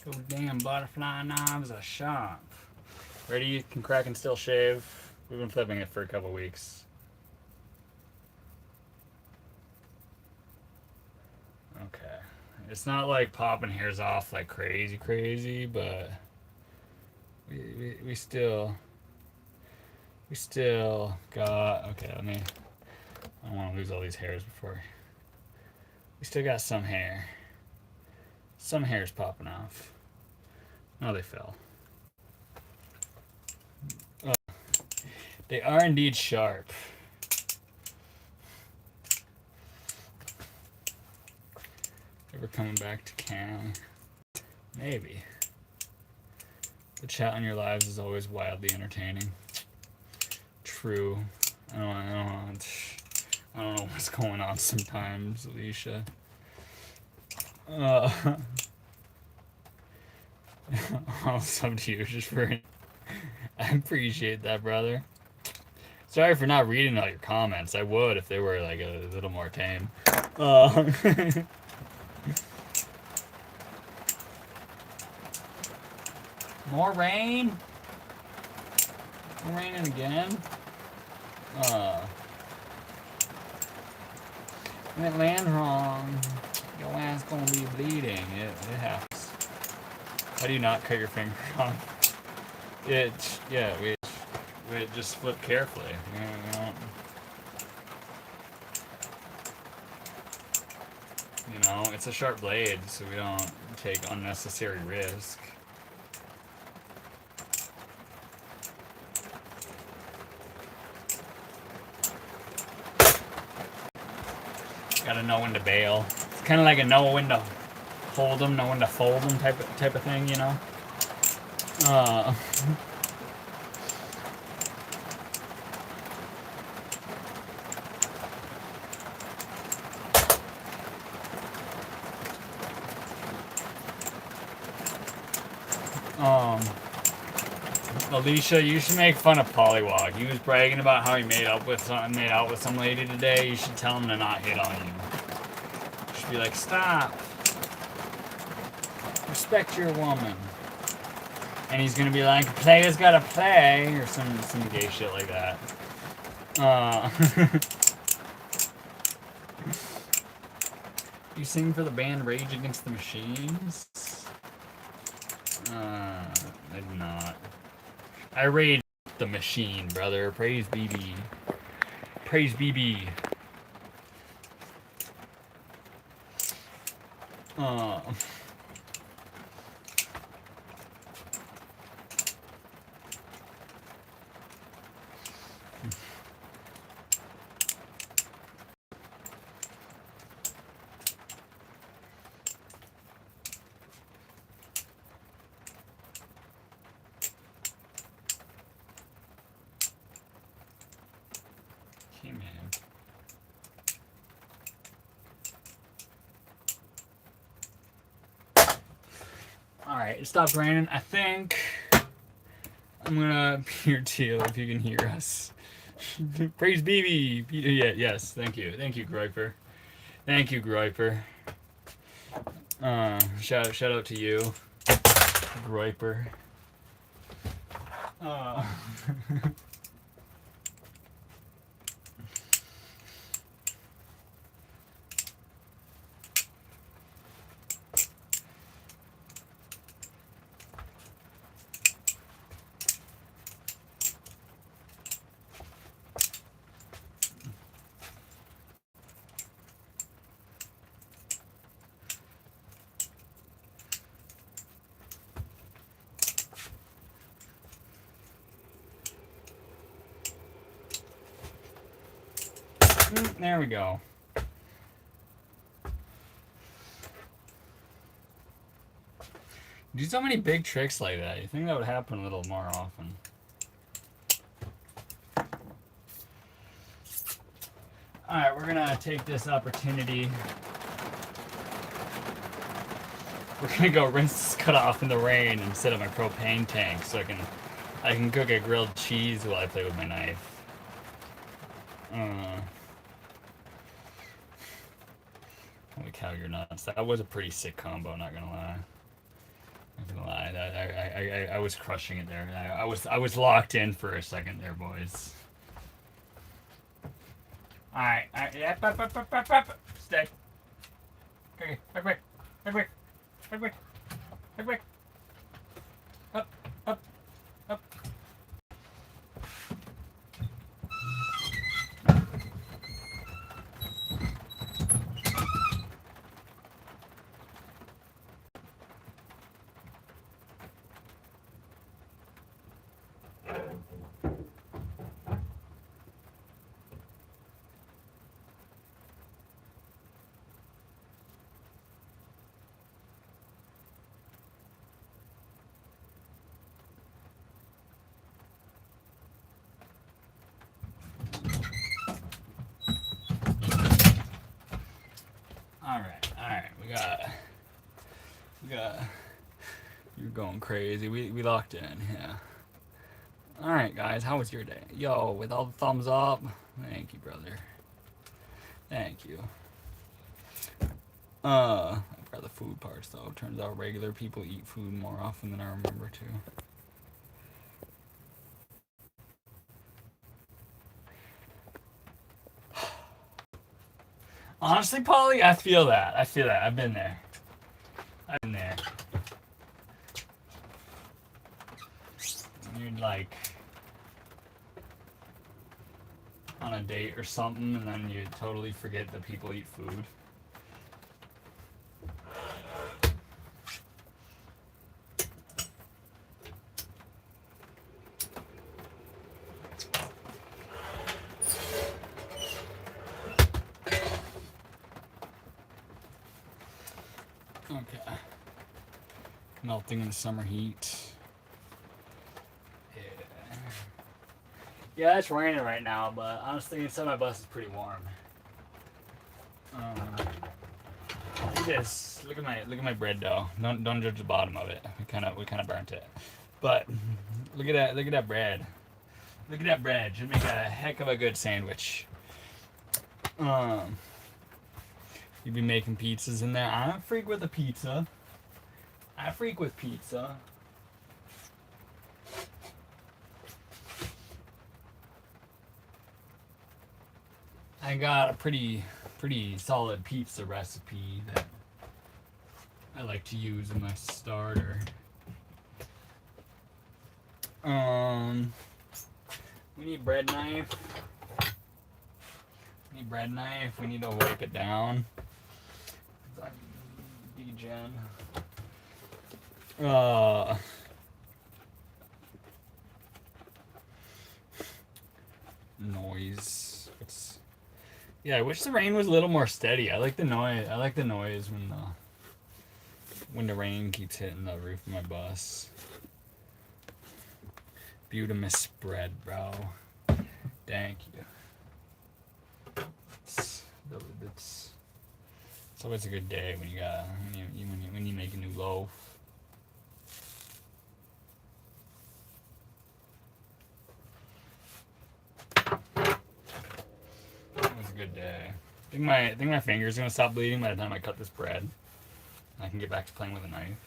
Those damn butterfly knives are sharp. Ready? You can crack and still shave. We've been flipping it for a couple weeks. Okay. It's not like popping hairs off like crazy, but we still got, okay, I don't want to lose all these hairs before. We still got some hair. Some hair's popping off. Oh, they fell. They are indeed sharp. Ever coming back to Cali? Maybe. The chat on your lives is always wildly entertaining. True. I don't know what's going on sometimes, Alicia. I'll sub to you just for. I appreciate that, brother. Sorry for not reading all your comments. I would if they were like a little more tame. Uh, more rain? Raining again? When it lands wrong, your ass gonna be bleeding. It happens. How do you not cut your finger off? We just flip carefully. You know, it's a sharp blade, so we don't take unnecessary risk. Gotta know when to bail. It's kind of like a know when to hold them, know when to fold them type of thing, you know. Alicia, you should make fun of Pollywog. He was bragging about how he made out with some lady today. You should tell him to not hit on you. You should be like, stop. Respect your woman. And he's gonna be like, players gotta play, or some gay shit like that. You sing for the band Rage Against the Machines? I do not. I rage the machine, brother. Praise BB. Praise BB. Okay, man. Alright, it stopped raining. I think I'm gonna appear to you if you can hear us. Praise BB. Yeah, yes, thank you. Thank you, Groiper. Thank you, Groiper. Shout out to you, Groiper. There we go. Do so many big tricks like that. You think that would happen a little more often. Alright, we're gonna take this opportunity. We're gonna go rinse this cutoff in the rain and set up my propane tank so I can cook a grilled cheese while I play with my knife. Holy cow, you're nuts. That was a pretty sick combo, not gonna lie. I was crushing it there. I was locked in for a second there, boys. Alright, stay. Okay, back. Up. Alright, we got you're going crazy. We locked in, yeah. Alright, guys, how was your day? Yo, with all the thumbs up. Thank you, brother. Thank you. I forgot the food parts, though. Turns out regular people eat food more often than I remember to. Honestly, Polly, I feel that. I've been there. You're like on a date or something, and then you totally forget that people eat food. Okay. Melting in the summer heat. Yeah, it's raining right now, but honestly, inside my bus is pretty warm. Look at this. Look at my bread dough. Don't judge the bottom of it. We kind of burnt it, but look at that. Look at that bread. Look at that bread. Should make a heck of a good sandwich. You'd be making pizzas in there. I'm a freak with a pizza. I freak with pizza. I got a pretty solid pizza recipe that I like to use in my starter. We need bread knife. We need to wipe it down. Degen. Noise. Yeah, I wish the rain was a little more steady. I like the noise. When the rain keeps hitting the roof of my bus. Beautiful spread, bro. Thank you. It's always a good day when you make a new loaf. It was a good day. I think my finger's gonna stop bleeding by the time I cut this bread. And I can get back to playing with a knife.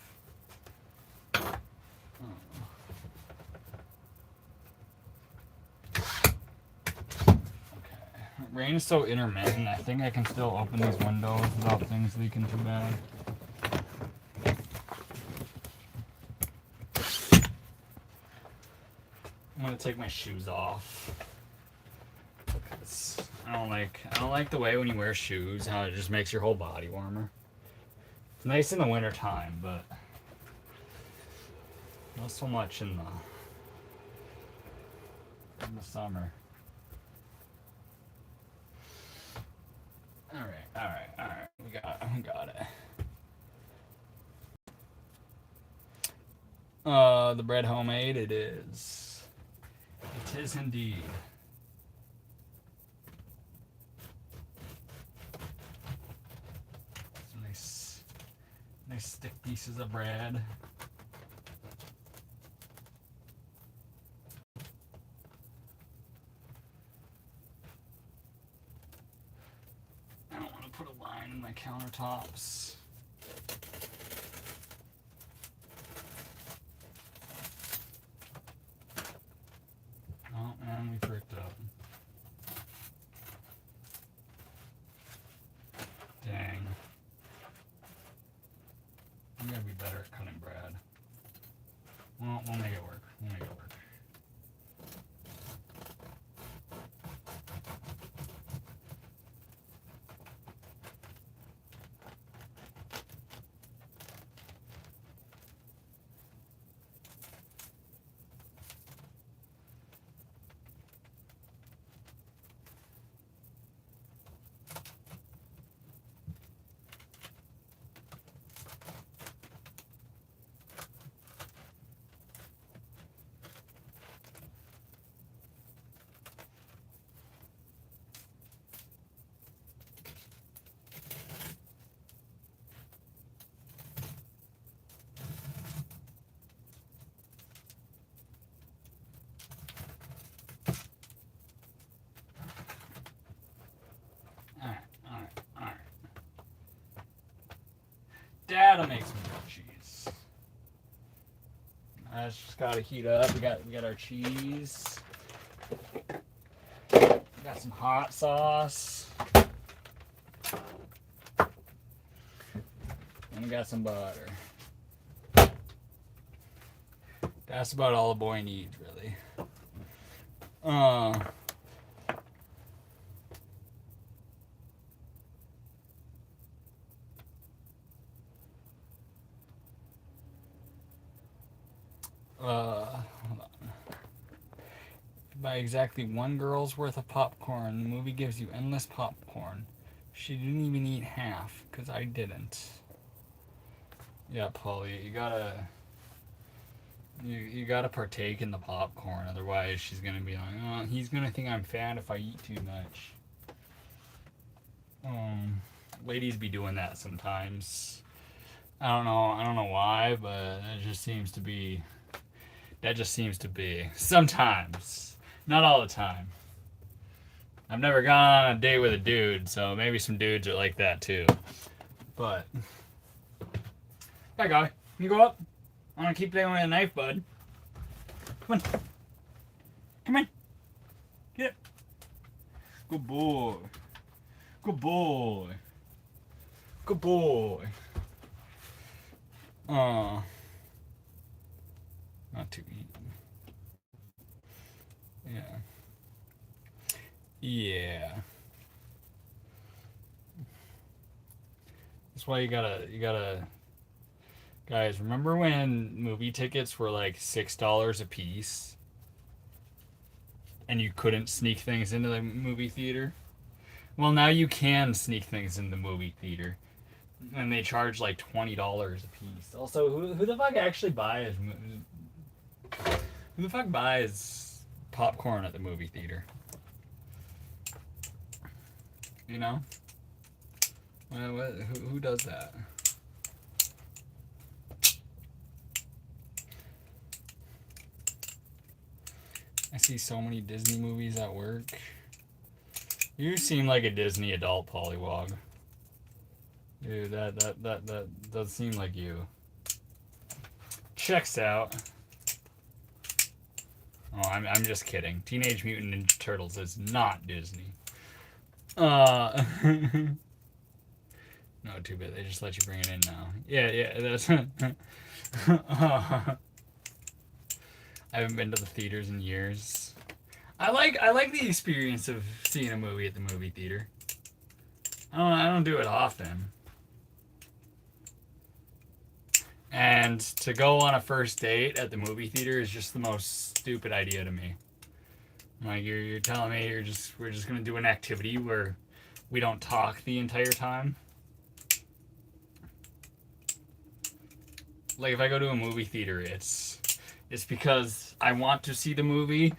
Rain is so intermittent. I think I can still open these windows without things leaking too bad. I'm gonna take my shoes off. I don't like the way when you wear shoes, how it just makes your whole body warmer. It's nice in the winter time, but not so much in the summer. Alright. We got it. The bread homemade, it is. It is indeed. Some nice thick pieces of bread. I don't want to put a line in my countertops. Oh man, we fricked up. Dang. I'm gonna be better at cutting bread. Well, we'll make it work. Dad'll make some grilled cheese. That's just gotta heat up. We got our cheese. Got some hot sauce. And we got some butter. That's about all a boy needs, really. Hold on. Buy exactly one girl's worth of popcorn. The movie gives you endless popcorn. She didn't even eat half, because I didn't. Yeah, Polly, you gotta partake in the popcorn, otherwise she's gonna be like, oh, he's gonna think I'm fat if I eat too much. Ladies be doing that sometimes. I don't know why, but that just seems to be sometimes, not all the time. I've never gone on a date with a dude, so maybe some dudes are like that too. But hi, guy. Can you go up? I want to keep playing with a knife, bud. Come on. Come on. Get it. Good boy. Good boy. Good boy. Not too easy. Yeah. Yeah. That's why you gotta guys, remember when movie tickets were like $6 a piece and you couldn't sneak things into the movie theater? Well, now you can sneak things in the movie theater, and they charge like $20 a piece. Also, who the fuck actually buys popcorn at the movie theater? You know? Who does that? I see so many Disney movies at work. You seem like a Disney adult, Pollywog. Dude, that does seem like you. Checks out. Oh, I'm just kidding. Teenage Mutant Ninja Turtles is not Disney. No, too bad. They just let you bring it in now. Yeah, that's. I haven't been to the theaters in years. I like the experience of seeing a movie at the movie theater. I don't do it often. And to go on a first date at the movie theater is just the most stupid idea to me. Like you're telling me we're just gonna do an activity where we don't talk the entire time. Like if I go to a movie theater, it's because I want to see the movie.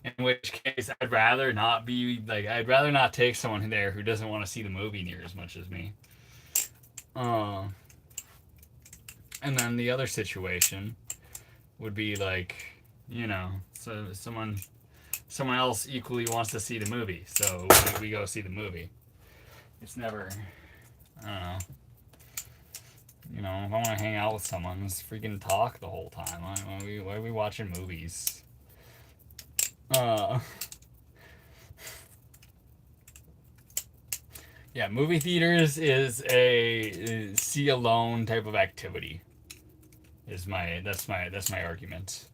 In which case, I'd rather not take someone there who doesn't want to see the movie near as much as me. And then the other situation would be like, so someone else equally wants to see the movie, so we go see the movie. It's never, I don't know. If I want to hang out with someone, let's freaking talk the whole time. Why are we watching movies? Yeah, movie theaters is a see alone type of activity. That's my argument.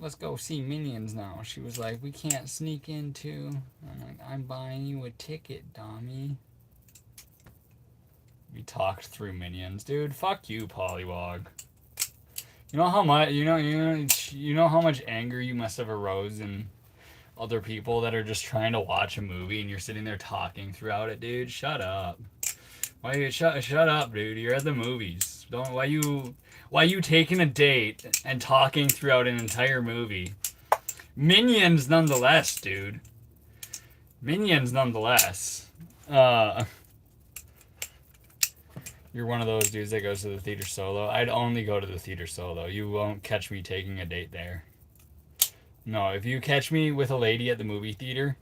Let's go see Minions now. She was like, we can't sneak into. I'm like, I'm buying you a ticket, Dommy. We talked through Minions, dude. Fuck you, Pollywog. You know how much how much anger you must have arose in other people that are just trying to watch a movie and you're sitting there talking throughout it, dude. Shut up. Shut up, dude. You're at the movies. Why you taking a date and talking throughout an entire movie? Minions nonetheless, dude. Minions nonetheless. You're one of those dudes that goes to the theater solo. I'd only go to the theater solo. You won't catch me taking a date there. No, if you catch me with a lady at the movie theater,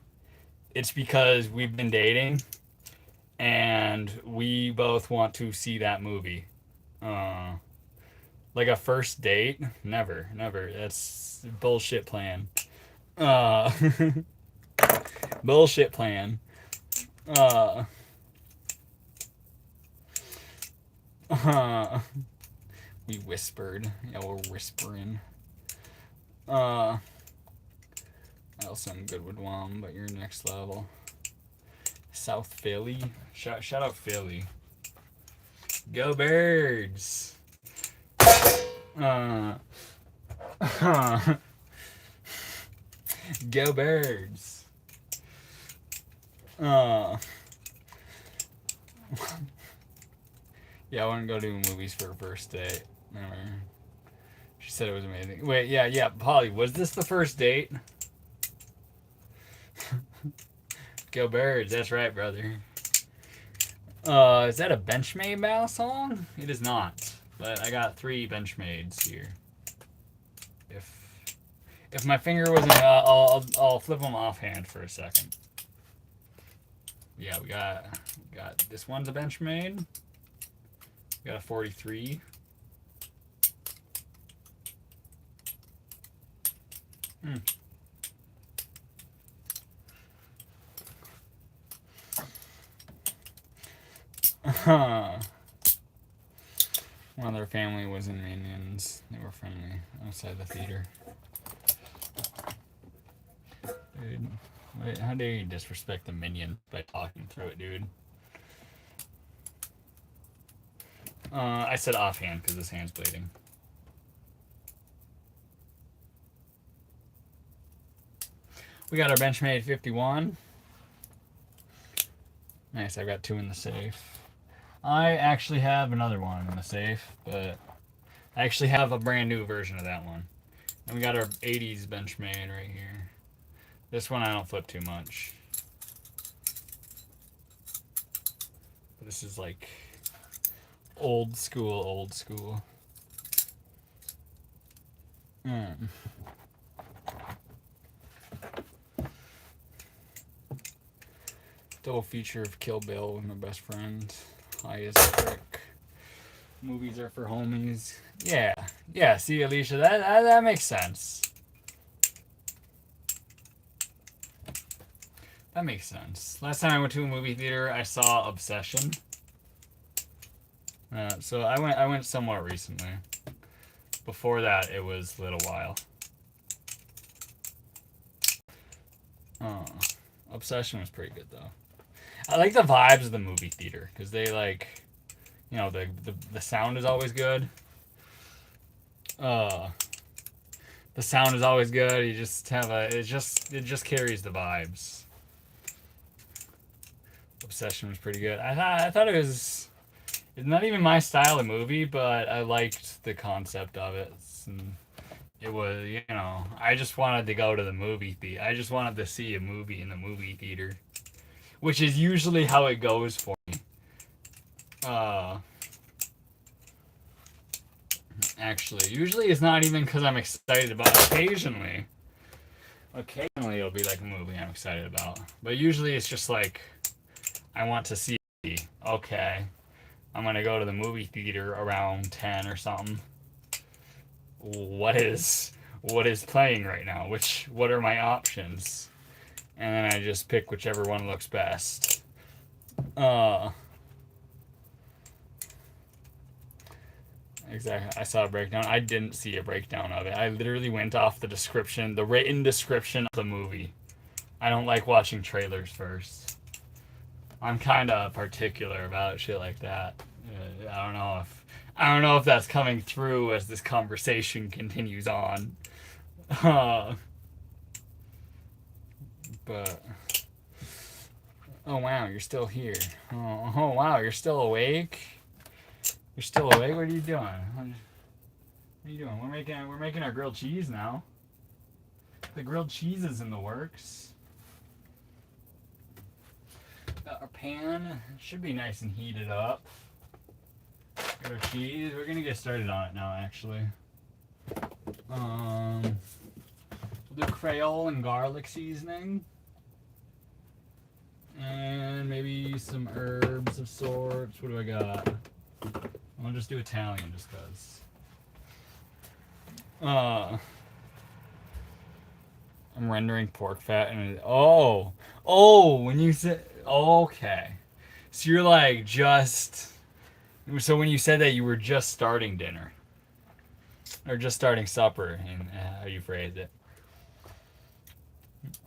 it's because we've been dating and we both want to see that movie. Uh, like a first date? Never, never. That's a bullshit plan. Uh, bullshit plan. Uh, uh, we whispered. Yeah, we're whispering. I also am good with Wom, but you're next level. South Philly. Shout out Philly. Go Birds. Go Birds. Yeah, I want to go to movies for a first date. Never. She said it was amazing. Wait, yeah, Polly, was this the first date? Go Birds, that's right, brother. Is that a Benchmade Bow song? It is not, but I got 3 Benchmades here. If my finger wasn't, I'll flip them offhand for a second. Yeah, we got this one's a Benchmade. We got a 43. One of their family was in Minions. They were friendly outside the theater. Dude, wait, how dare you disrespect the Minion by talking through it, dude? I said offhand because his hand's bleeding. We got our Benchmade 51. Nice, I've got 2 in the safe. I actually have another one in the safe, but I actually have a brand new version of that one. And we got our 80s Benchmade right here. This one I don't flip too much. But this is like old school. Double feature of Kill Bill with my best friend. High as a brick. Movies are for homies. Yeah. See, Alicia, that makes sense. That makes sense. Last time I went to a movie theater, I saw Obsession. So I went somewhat recently. Before that, it was a little while. Obsession was pretty good though. I like the vibes of the movie theater because they like, you know, the sound is always good. The sound is always good. You just have it just carries the vibes. Obsession was pretty good. I thought it's not even my style of movie, but I liked the concept of it. And it was, you know, I just wanted to go to the movie theater. I just wanted to see a movie in the movie theater, which is usually how it goes for me. Actually, usually it's not even because I'm excited about it. Occasionally it'll be like a movie I'm excited about, but usually it's just like I want to see. Okay, I'm gonna go to the movie theater around 10 or something. What is playing right now? What are my options? And then I just pick whichever one looks best. Exactly. I saw a breakdown. I didn't see a breakdown of it. I literally went off the description, the written description of the movie. I don't like watching trailers first. I'm kind of particular about shit like that. I don't know if that's coming through as this conversation continues on. But oh wow, you're still here. Oh wow, you're still awake. You're still awake? What are you doing? What are you doing? We're making our grilled cheese now. The grilled cheese is in the works. Got our pan. It should be nice and heated up. Got our cheese. We're gonna get started on it now, actually. We'll the Creole and garlic seasoning. And maybe some herbs of sorts. What do I got? I'll just do Italian just because. I'm rendering pork fat and when you said okay. So you're like just so when you said that you were just starting dinner or just starting supper and how you phrased it.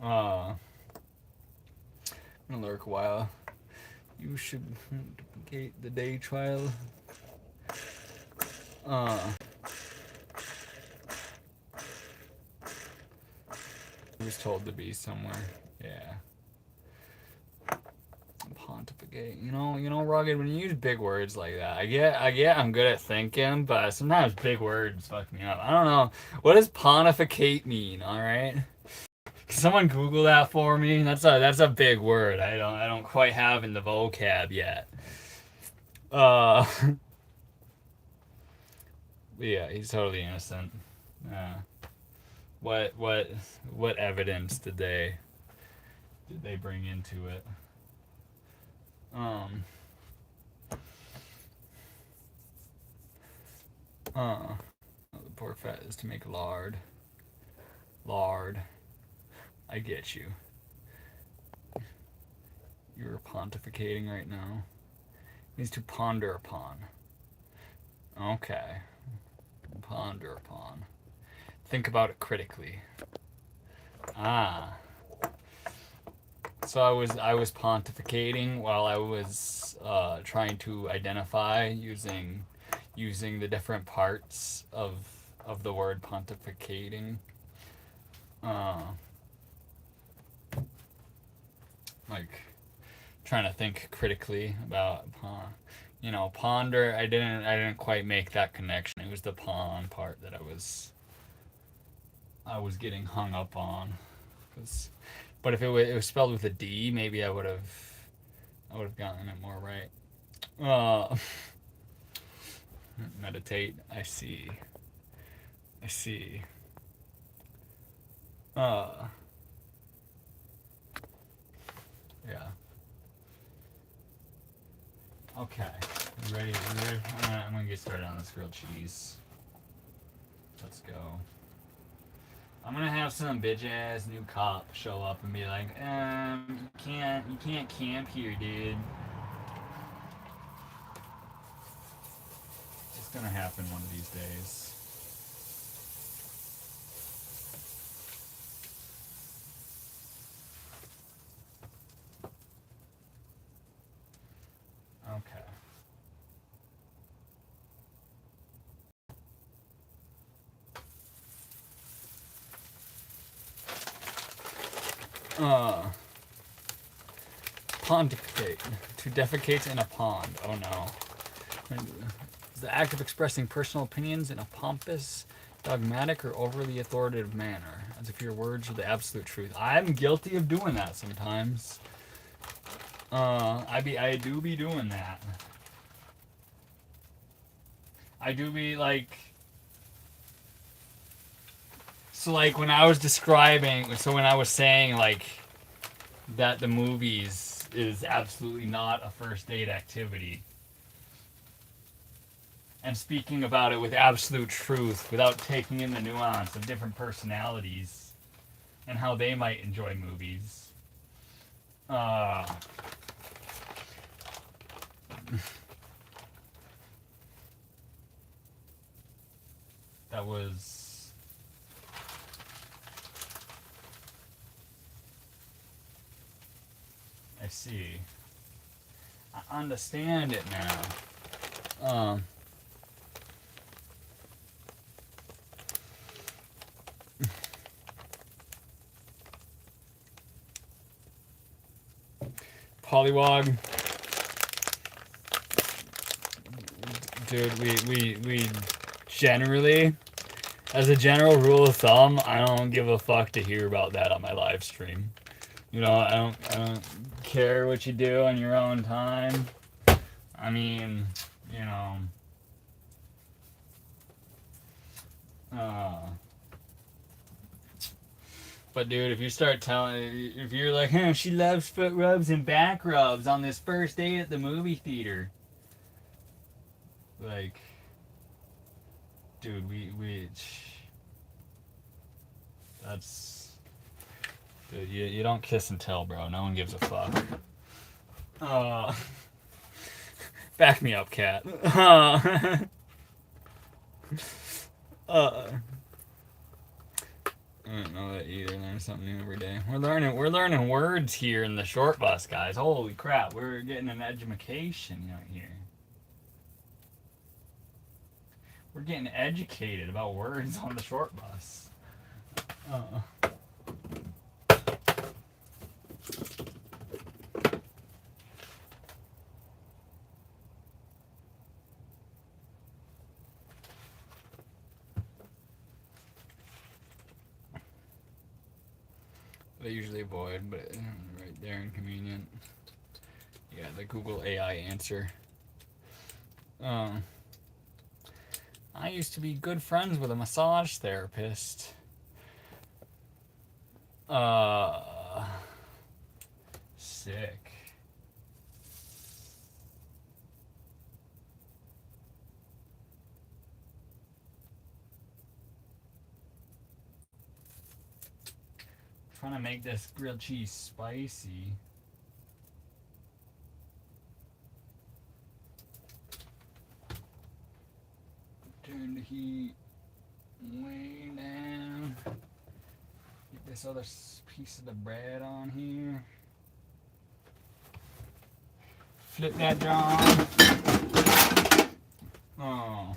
I'm gonna lurk a while. You should duplicate the day trial. I was told to be somewhere. Yeah. Pontificate. You know, Rugged, when you use big words like that, I get I'm good at thinking, but sometimes big words fuck me up. I don't know. What does pontificate mean, alright? Can someone Google that for me? That's a big word. I don't quite have in the vocab yet. Yeah, he's totally innocent. What evidence did they bring into it? The pork fat is to make lard. I get you. You're pontificating right now. Means to ponder upon. Okay. Ponder upon. Think about it critically. So I was pontificating while I was trying to identify using the different parts of the word pontificating. Like trying to think critically about ponder. I didn't quite make that connection. It was the pawn part that I was getting hung up on. But if it was spelled with a D, maybe I would have gotten it more right. Meditate. I see. Yeah. Okay. You ready? I'm gonna get started on this grilled cheese. Let's go. I'm gonna have some bitch ass new cop show up and be like, you can't camp here, dude. It's gonna happen one of these days. Okay. Pontificate. To defecate in a pond. Oh no. Is the act of expressing personal opinions in a pompous, dogmatic, or overly authoritative manner, as if your words are the absolute truth. I'm guilty of doing that sometimes. I do be doing that. I do be like. So like when I was saying like that the movies is absolutely not a first date activity. And speaking about it with absolute truth without taking in the nuance of different personalities and how they might enjoy movies. That was... I see. I understand it now. Polywog. Dude, we generally, as a general rule of thumb, I don't give a fuck to hear about that on my live stream. You know, I don't care what you do on your own time. I mean, you know, But dude, if you start telling, if you're like, huh, she loves foot rubs and back rubs on this first date at the movie theater, like, dude, that's, dude, you don't kiss and tell, bro. No one gives a fuck. Uh, back me up, cat. Uh, I don't know that either. Learn something new every day. We're learning words here in the short bus, guys. Holy crap, we're getting an education out here. We're getting educated about words on the short bus. I usually avoid, but right there, inconvenient. Yeah, the Google AI answer. I used to be good friends with a massage therapist. Sick. Trying to make this grilled cheese spicy. Turn the heat way down. Get this other piece of the bread on here. Flip that John. Oh.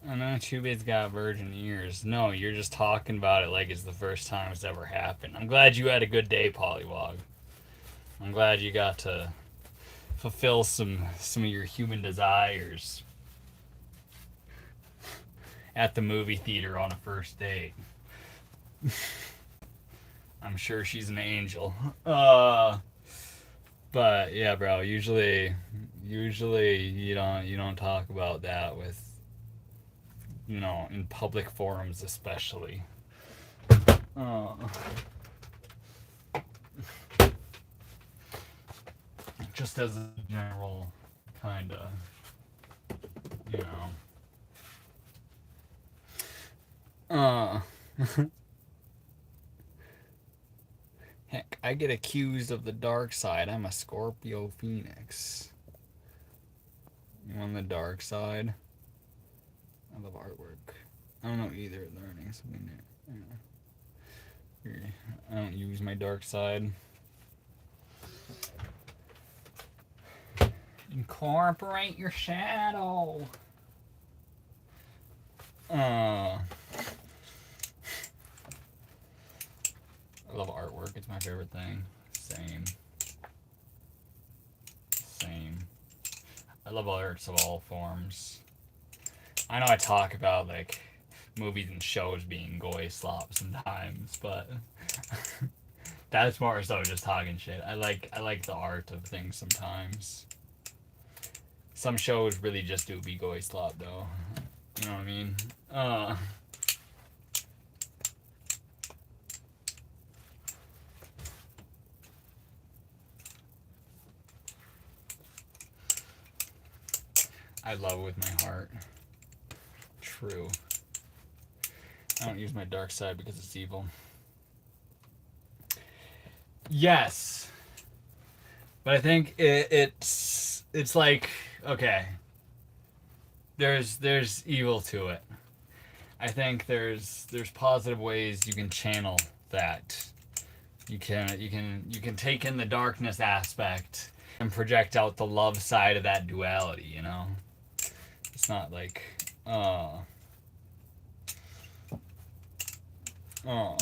I know Chubby's got virgin ears. No, you're just talking about it like it's the first time it's ever happened. I'm glad you had a good day, Pollywog. I'm glad you got to fulfill some of your human desires at the movie theater on a first date. I'm sure she's an angel. But yeah, bro. Usually you don't talk about that with, in public forums especially. Just as a general kind of, you know. Heck, I get accused of the dark side. I'm a Scorpio Phoenix. You on the dark side? I love artwork. I don't know either. Learning something new. I don't use my dark side. Incorporate your shadow. I love artwork. It's my favorite thing. Same. I love arts of all forms. I know I talk about like movies and shows being goy slop sometimes, but that's more so just talking shit. I like the art of things sometimes. Some shows really just do be goy slop though. You know what I mean? I love with my heart. True. I don't use my dark side because it's evil. Yes. But I think it's like, okay. There's evil to it. I think there's positive ways you can channel that. You can take in the darkness aspect and project out the love side of that duality, It's not like Uh, uh,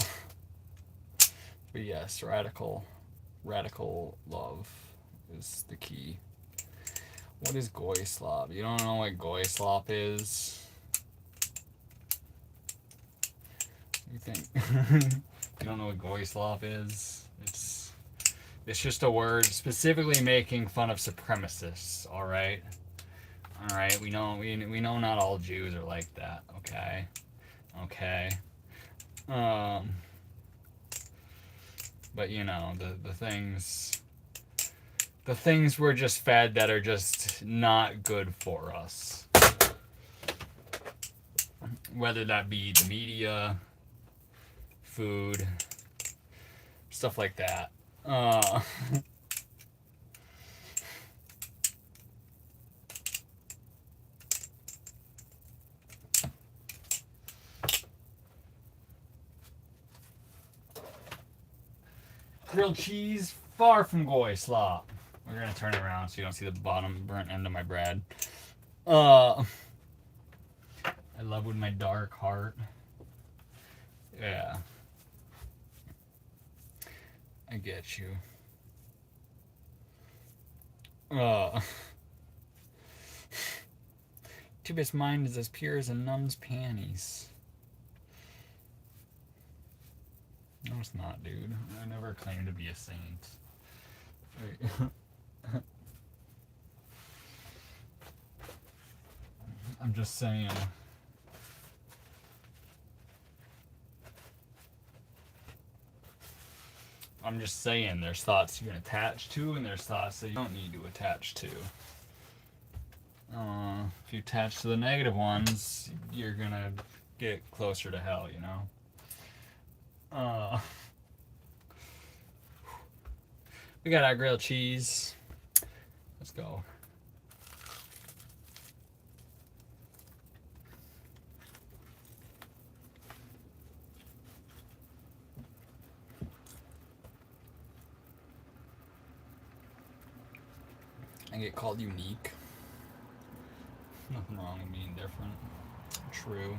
but yes, radical love is the key. What is goy slop? You don't know what goy slop is? You think you don't know what goy slop is? It's just a word specifically making fun of supremacists. All right. We know not all Jews are like that. Okay. But you know the things we're just fed that are just not good for us. Whether that be the media, food, stuff like that. Grilled cheese, far from goy slop. We're gonna turn it around so you don't see the bottom burnt end of my bread. I love with my dark heart. Yeah. I get you. Tibet's mind is as pure as a nun's panties. No, it's not, dude. I never claimed to be a saint. I'm just saying. There's thoughts you can attach to, and there's thoughts that you don't need to attach to. If you attach to the negative ones, you're gonna get closer to hell, you know? We got our grilled cheese. Let's go. I get called unique. Nothing wrong with being different. True.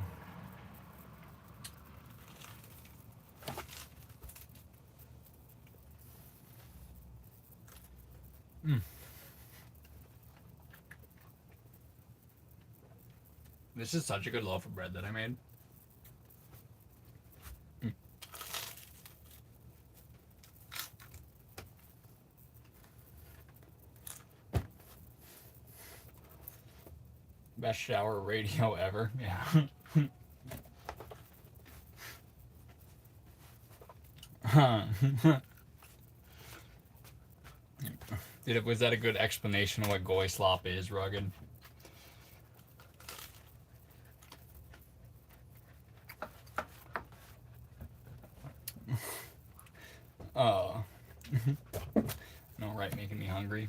This is such a good loaf of bread that I made. Best shower radio ever. Yeah. Was that a good explanation of what goy slop is, Rugged? No, right, making me hungry.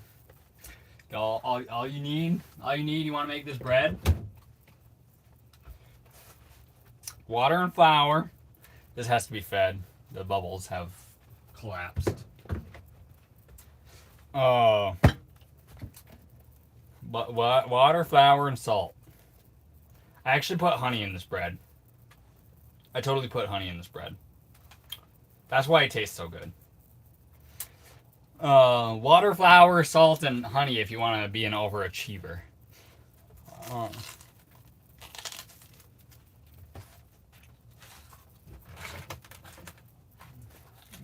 All you need, you want to make this bread? Water and flour. This has to be fed. The bubbles have collapsed. But water, flour, and salt. I actually put honey in this bread. I totally put honey in this bread. That's why it tastes so good. Water, flour, salt, and honey if you want to be an overachiever.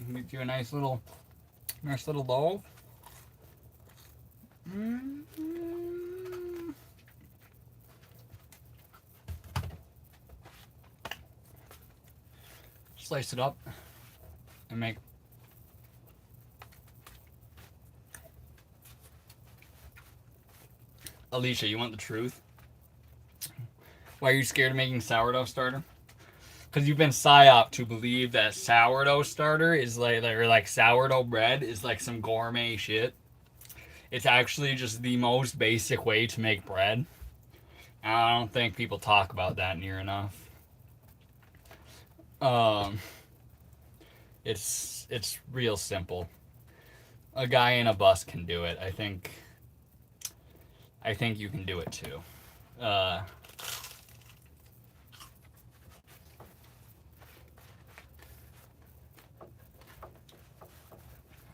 Make you a nice little loaf. Slice it up and make Alicia, you want the truth? Why are you scared of making sourdough starter? Because you've been psyoped to believe that sourdough starter is like sourdough bread is like some gourmet shit. It's actually just the most basic way to make bread. And I don't think people talk about that near enough. It's real simple. A guy in a bus can do it. I think you can do it too.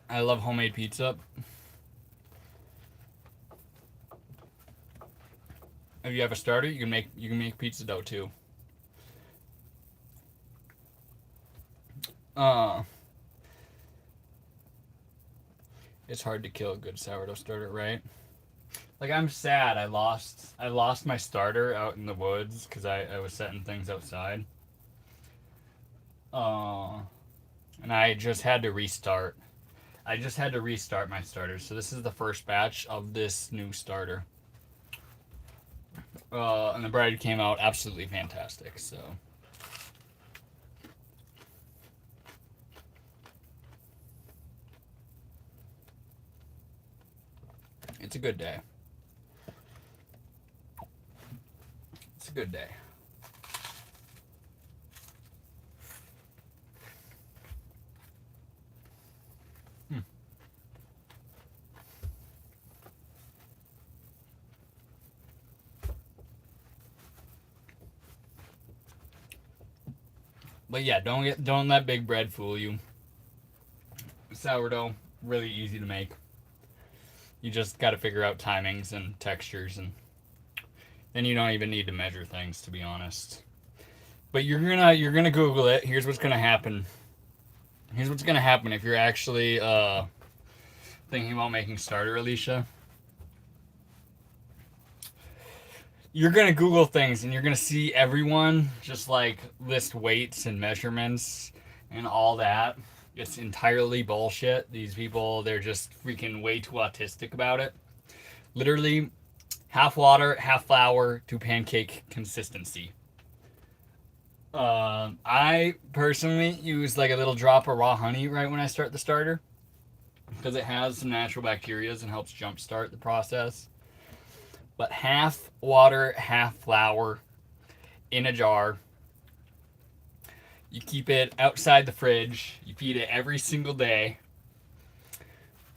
I love homemade pizza. If you have a starter, you can make pizza dough too. Uh, it's hard to kill a good sourdough starter, right? Like I'm sad I lost my starter out in the woods because I was setting things outside. Uh, and I just had to restart. I just had to restart my starter. So this is the first batch of this new starter. And the bread came out absolutely fantastic. So it's a good day. It's a good day. Hmm. But yeah, don't let big bread fool you. Sourdough really easy to make. You just got to figure out timings and textures, and then you don't even need to measure things, to be honest. But you're gonna Google it. Here's what's gonna happen. Here's what's gonna happen if you're actually thinking about making starter, Alicia. You're gonna Google things and you're gonna see everyone just like list weights and measurements and all that. It's entirely bullshit. These people, they're just freaking way too autistic about it. Literally, half water, half flour to pancake consistency. I personally use like a little drop of raw honey right when I start the starter because it has some natural bacteria and helps jumpstart the process. But half water, half flour in a jar. You keep it outside the fridge. You feed it every single day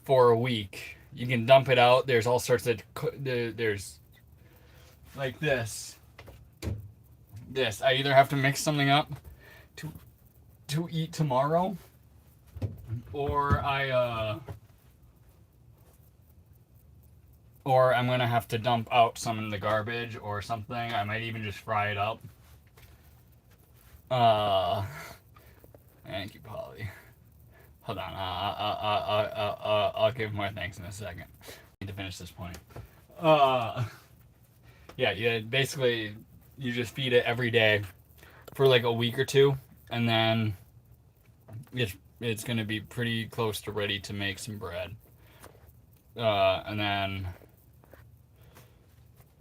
for a week. You can dump it out. There's all sorts of there's like this. I either have to mix something up to eat tomorrow, or or I'm gonna have to dump out some in the garbage or something. I might even just fry it up. Thank you, Polly. Hold on. I'll give more thanks in a second. I need to finish this point. Yeah. Basically, you just feed it every day for like a week or two, and then it's gonna be pretty close to ready to make some bread. And then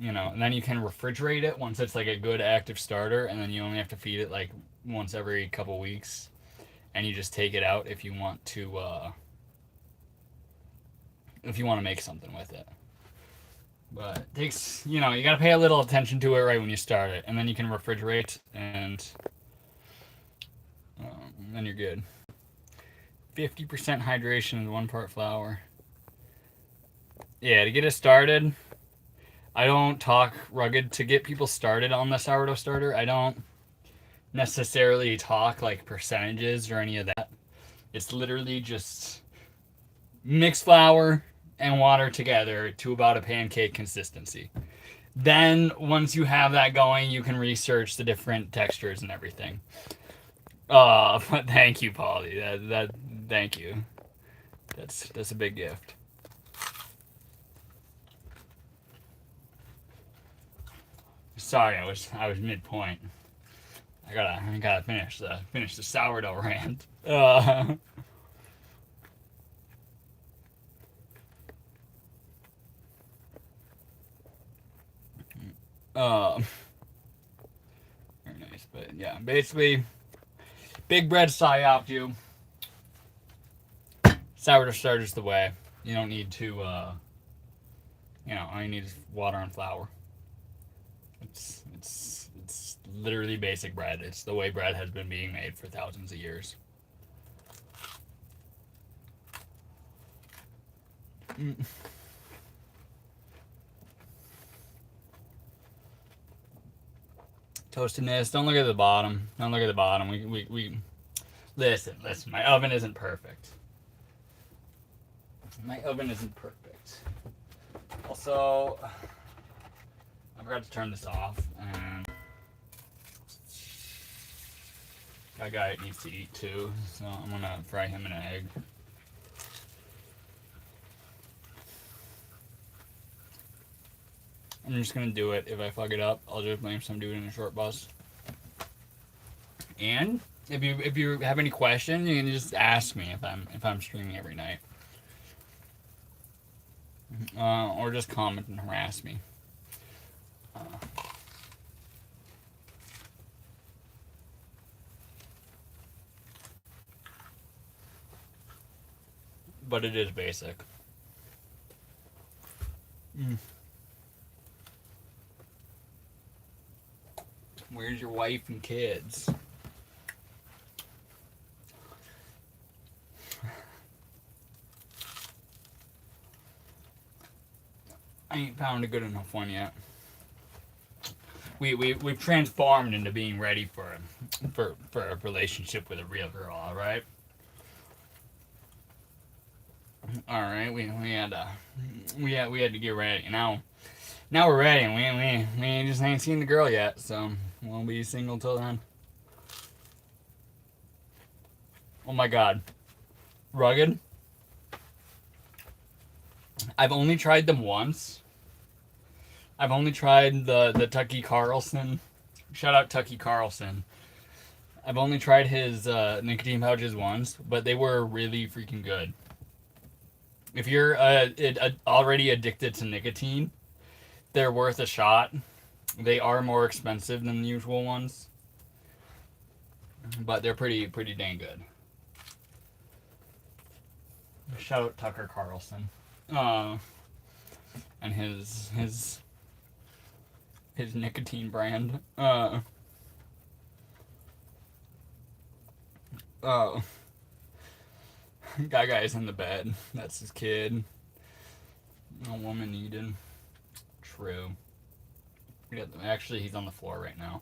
and then you can refrigerate it once it's like a good active starter, and then you only have to feed it like once every couple weeks, and you just take it out if you want to make something with it. But it takes, you got to pay a little attention to it right when you start it, and then you can refrigerate, and then you're good. 50% hydration and 1 part flour. Yeah, to get it started, I don't talk rugged. To get people started on the sourdough starter, I don't necessarily talk like percentages or any of that. It's literally just mix flour and water together to about a pancake consistency. Then once you have that going, you can research the different textures and everything. But thank you, Polly. That thank you. That's a big gift. Sorry, I was midpoint. I gotta finish the sourdough rant. Very nice, but yeah, basically, big bread psyoped you. Sourdough starter's the way. You don't need to, all you need is water and flour. It's literally basic bread. It's the way bread has been being made for thousands of years. Toastiness. Don't look at the bottom. Don't look at the bottom. We listen. My oven isn't perfect. My oven isn't perfect. Also, I forgot to turn this off, and that guy needs to eat too, so I'm gonna fry him an egg. I'm just gonna do it. If I fuck it up, I'll just blame some dude in a short bus. And if you have any questions, you can just ask me if I'm streaming every night, or just comment and harass me. But it is basic. Where's your wife and kids? I ain't found a good enough one yet. We've transformed into being ready for a relationship with a real girl. All right. All right. We had to get ready. Now we're ready. And we just ain't seen the girl yet, so we'll be single till then. Oh my God. Rugged. I've only tried them once. I've only tried the Tucky Carlson. Shout out Tucky Carlson. I've only tried his nicotine pouches once, but they were really freaking good. If you're already addicted to nicotine, they're worth a shot. They are more expensive than the usual ones, but they're pretty dang good. Shout out Tucker Carlson. And his nicotine brand. Guy's in the bed. That's his kid. A woman eating. True. Actually, he's on the floor right now.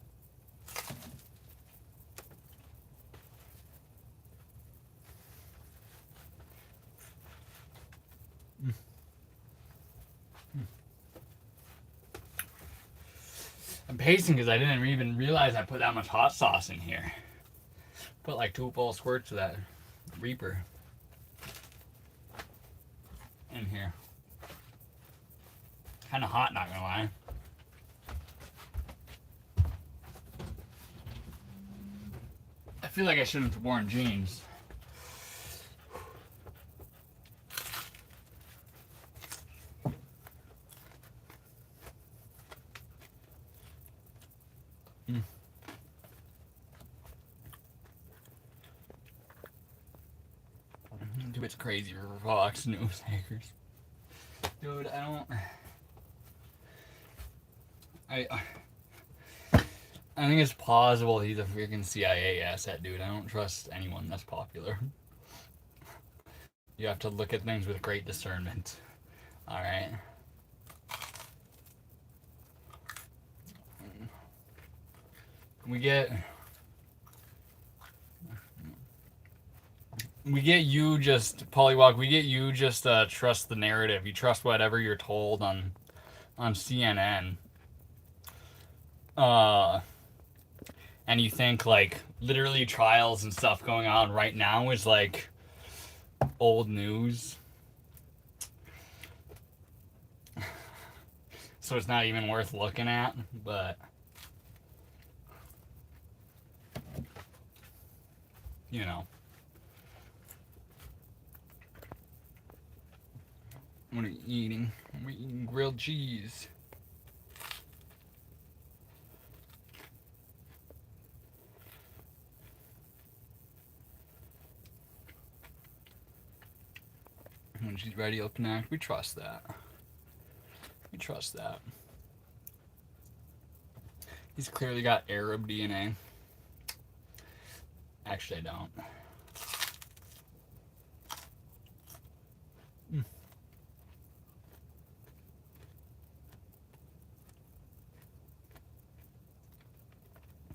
I'm pacing because I didn't even realize I put that much hot sauce in here. Put like 2 full squirts of that Reaper in here. Kind of hot, not gonna lie. I feel like I shouldn't have worn jeans. Dude, it's crazy for Fox News hackers. Dude, I think it's plausible he's a freaking CIA asset, dude. I don't trust anyone that's popular. You have to look at things with great discernment. Alright? We get you just, Polywalk, we get you just trust the narrative. You trust whatever you're told on CNN. And you think, like, literally trials and stuff going on right now is, like, old news. So it's not even worth looking at, but... you know. What are you eating? I'm eating grilled cheese. When she's ready, he'll connect. We trust that. We trust that. He's clearly got Arab DNA. Actually, I don't.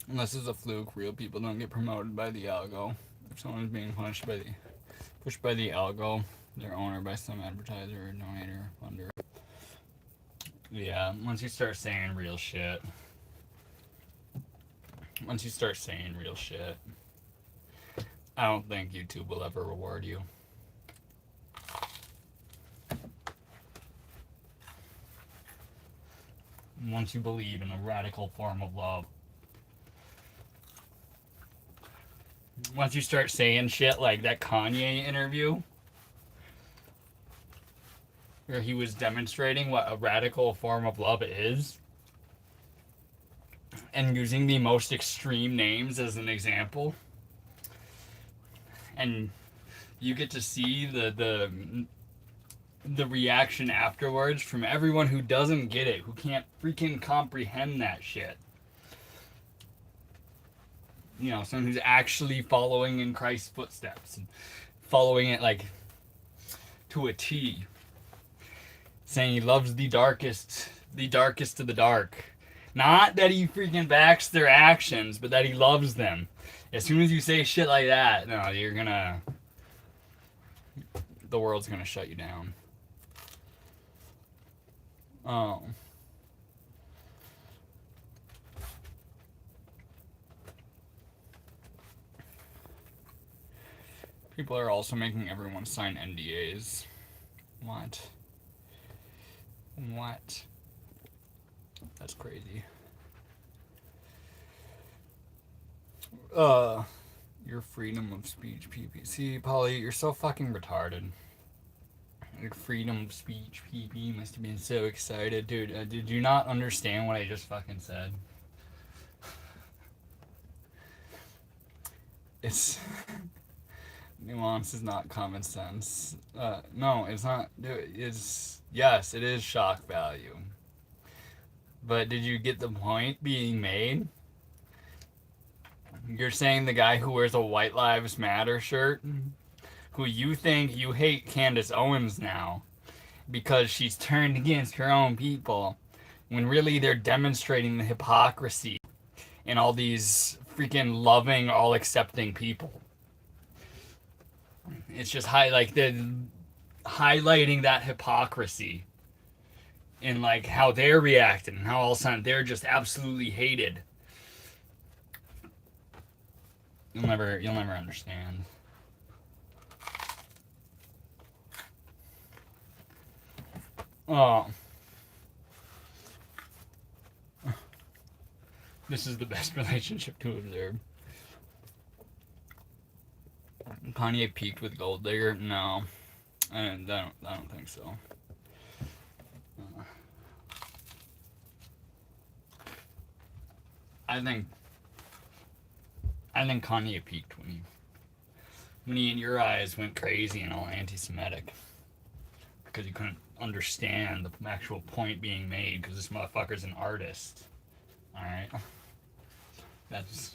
Unless it's a fluke, real people don't get promoted by the algo. If someone's being pushed by the algo, Their owner by some advertiser, donator, funder. Yeah, once you start saying real shit. Once you start saying real shit, I don't think YouTube will ever reward you. Once you believe in a radical form of love. Once you start saying shit like that Kanye interview, where he was demonstrating what a radical form of love is, and using the most extreme names as an example, and you get to see the reaction afterwards from everyone who doesn't get it, who can't freaking comprehend that shit. You know, someone who's actually following in Christ's footsteps and following it like to a T. Saying he loves the darkest of the dark. Not that he freaking backs their actions, but that he loves them. As soon as you say shit like that, no, the world's gonna shut you down. Oh. People are also making everyone sign NDAs. What? That's crazy. Your freedom of speech, PPC. Polly, you're so fucking retarded. Your freedom of speech, PP, must have been so excited. Dude, did you not understand what I just fucking said? It's... nuance is not common sense. No, it's not. Yes, it is shock value. But did you get the point being made? You're saying the guy who wears a White Lives Matter shirt, who you think you hate Candace Owens now because she's turned against her own people, when really they're demonstrating the hypocrisy in all these freaking loving, all accepting people. It's just they're highlighting that hypocrisy in like how they're reacting, how all of a sudden they're just absolutely hated. You'll never understand. Oh. This is the best relationship to observe. Kanye peaked with Gold Digger? No. I don't think so. I think Kanye peaked when he in your eyes went crazy and all anti-Semitic because you couldn't understand the actual point being made because this motherfucker's an artist. All right, that's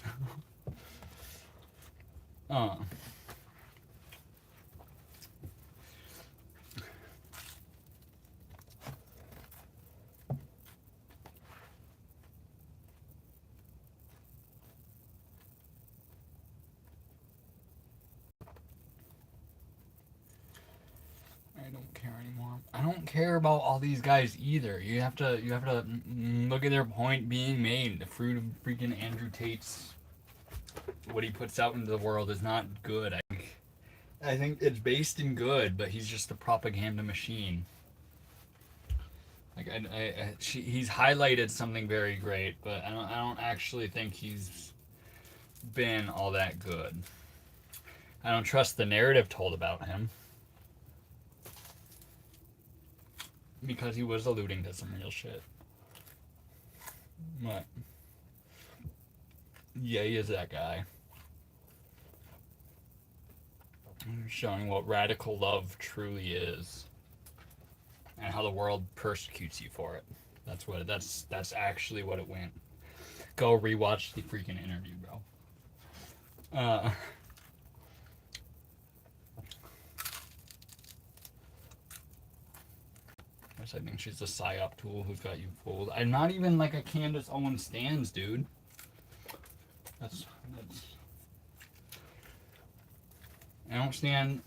I don't care anymore. I don't care about all these guys either. You have to look at their point being made. The fruit of freaking Andrew Tate's, what he puts out into the world is not good. I think it's based in good, but he's just a propaganda machine. Like he's highlighted something very great, but I don't actually think he's been all that good. I don't trust the narrative told about him. Because he was alluding to some real shit. But yeah, he is that guy. Showing what radical love truly is. And how the world persecutes you for it. That's actually what it went. Go rewatch the freaking interview, bro. I think she's a psyop tool who's got you fooled. I'm not even like a Candace Owens stans, dude. That's I don't stand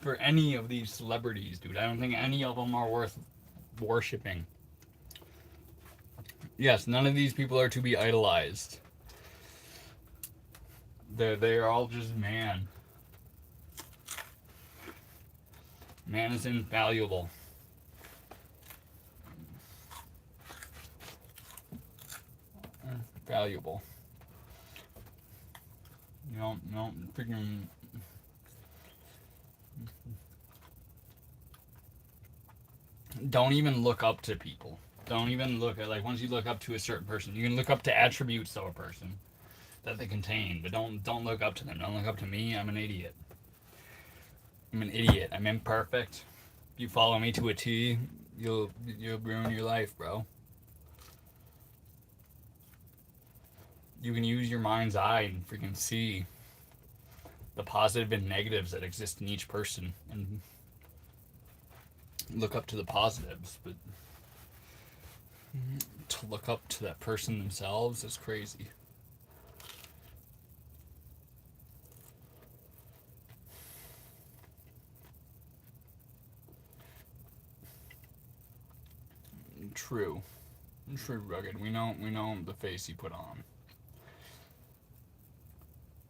for any of these celebrities, dude. I don't think any of them are worth worshipping. Yes, none of these people are to be idolized. They're all just man. Man is invaluable. Valuable. You don't freaking. Don't even look up to people. Don't even look at, like, once you look up to a certain person, you can look up to attributes of a person that they contain, but don't look up to them. Don't look up to me. I'm an idiot. I'm an idiot. I'm imperfect. If you follow me to a T, you'll ruin your life, bro. You can use your mind's eye and freaking see the positive and negatives that exist in each person and look up to the positives, but to look up to that person themselves is crazy. True, rugged. We know the face you put on.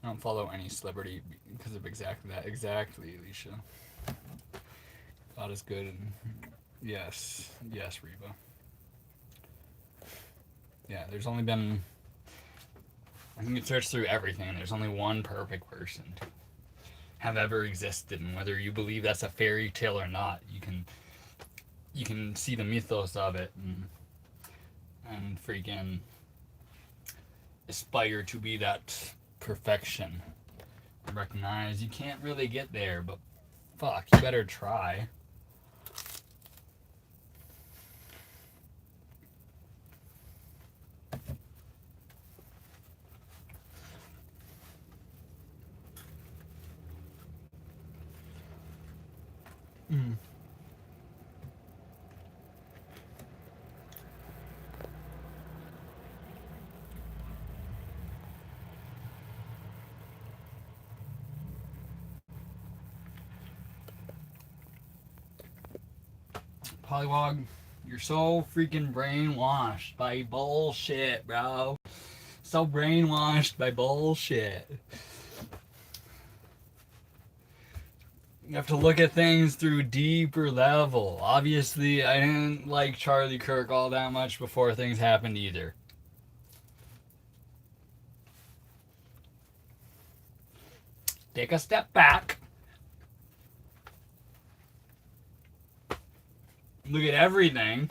I don't follow any celebrity because of exactly that. Exactly, Alicia. God is good. And yes, Reba. Yeah, there's only been. I can search through everything, and there's only one perfect person to have ever existed, and whether you believe that's a fairy tale or not, you can see the mythos of it and freaking aspire to be that perfection. Recognize you can't really get there, but fuck, you better try. Mm. Polywog, you're so freaking brainwashed by bullshit, bro. So brainwashed by bullshit. You have to look at things through a deeper level. Obviously, I didn't like Charlie Kirk all that much before things happened either. Take a step back. Look at everything.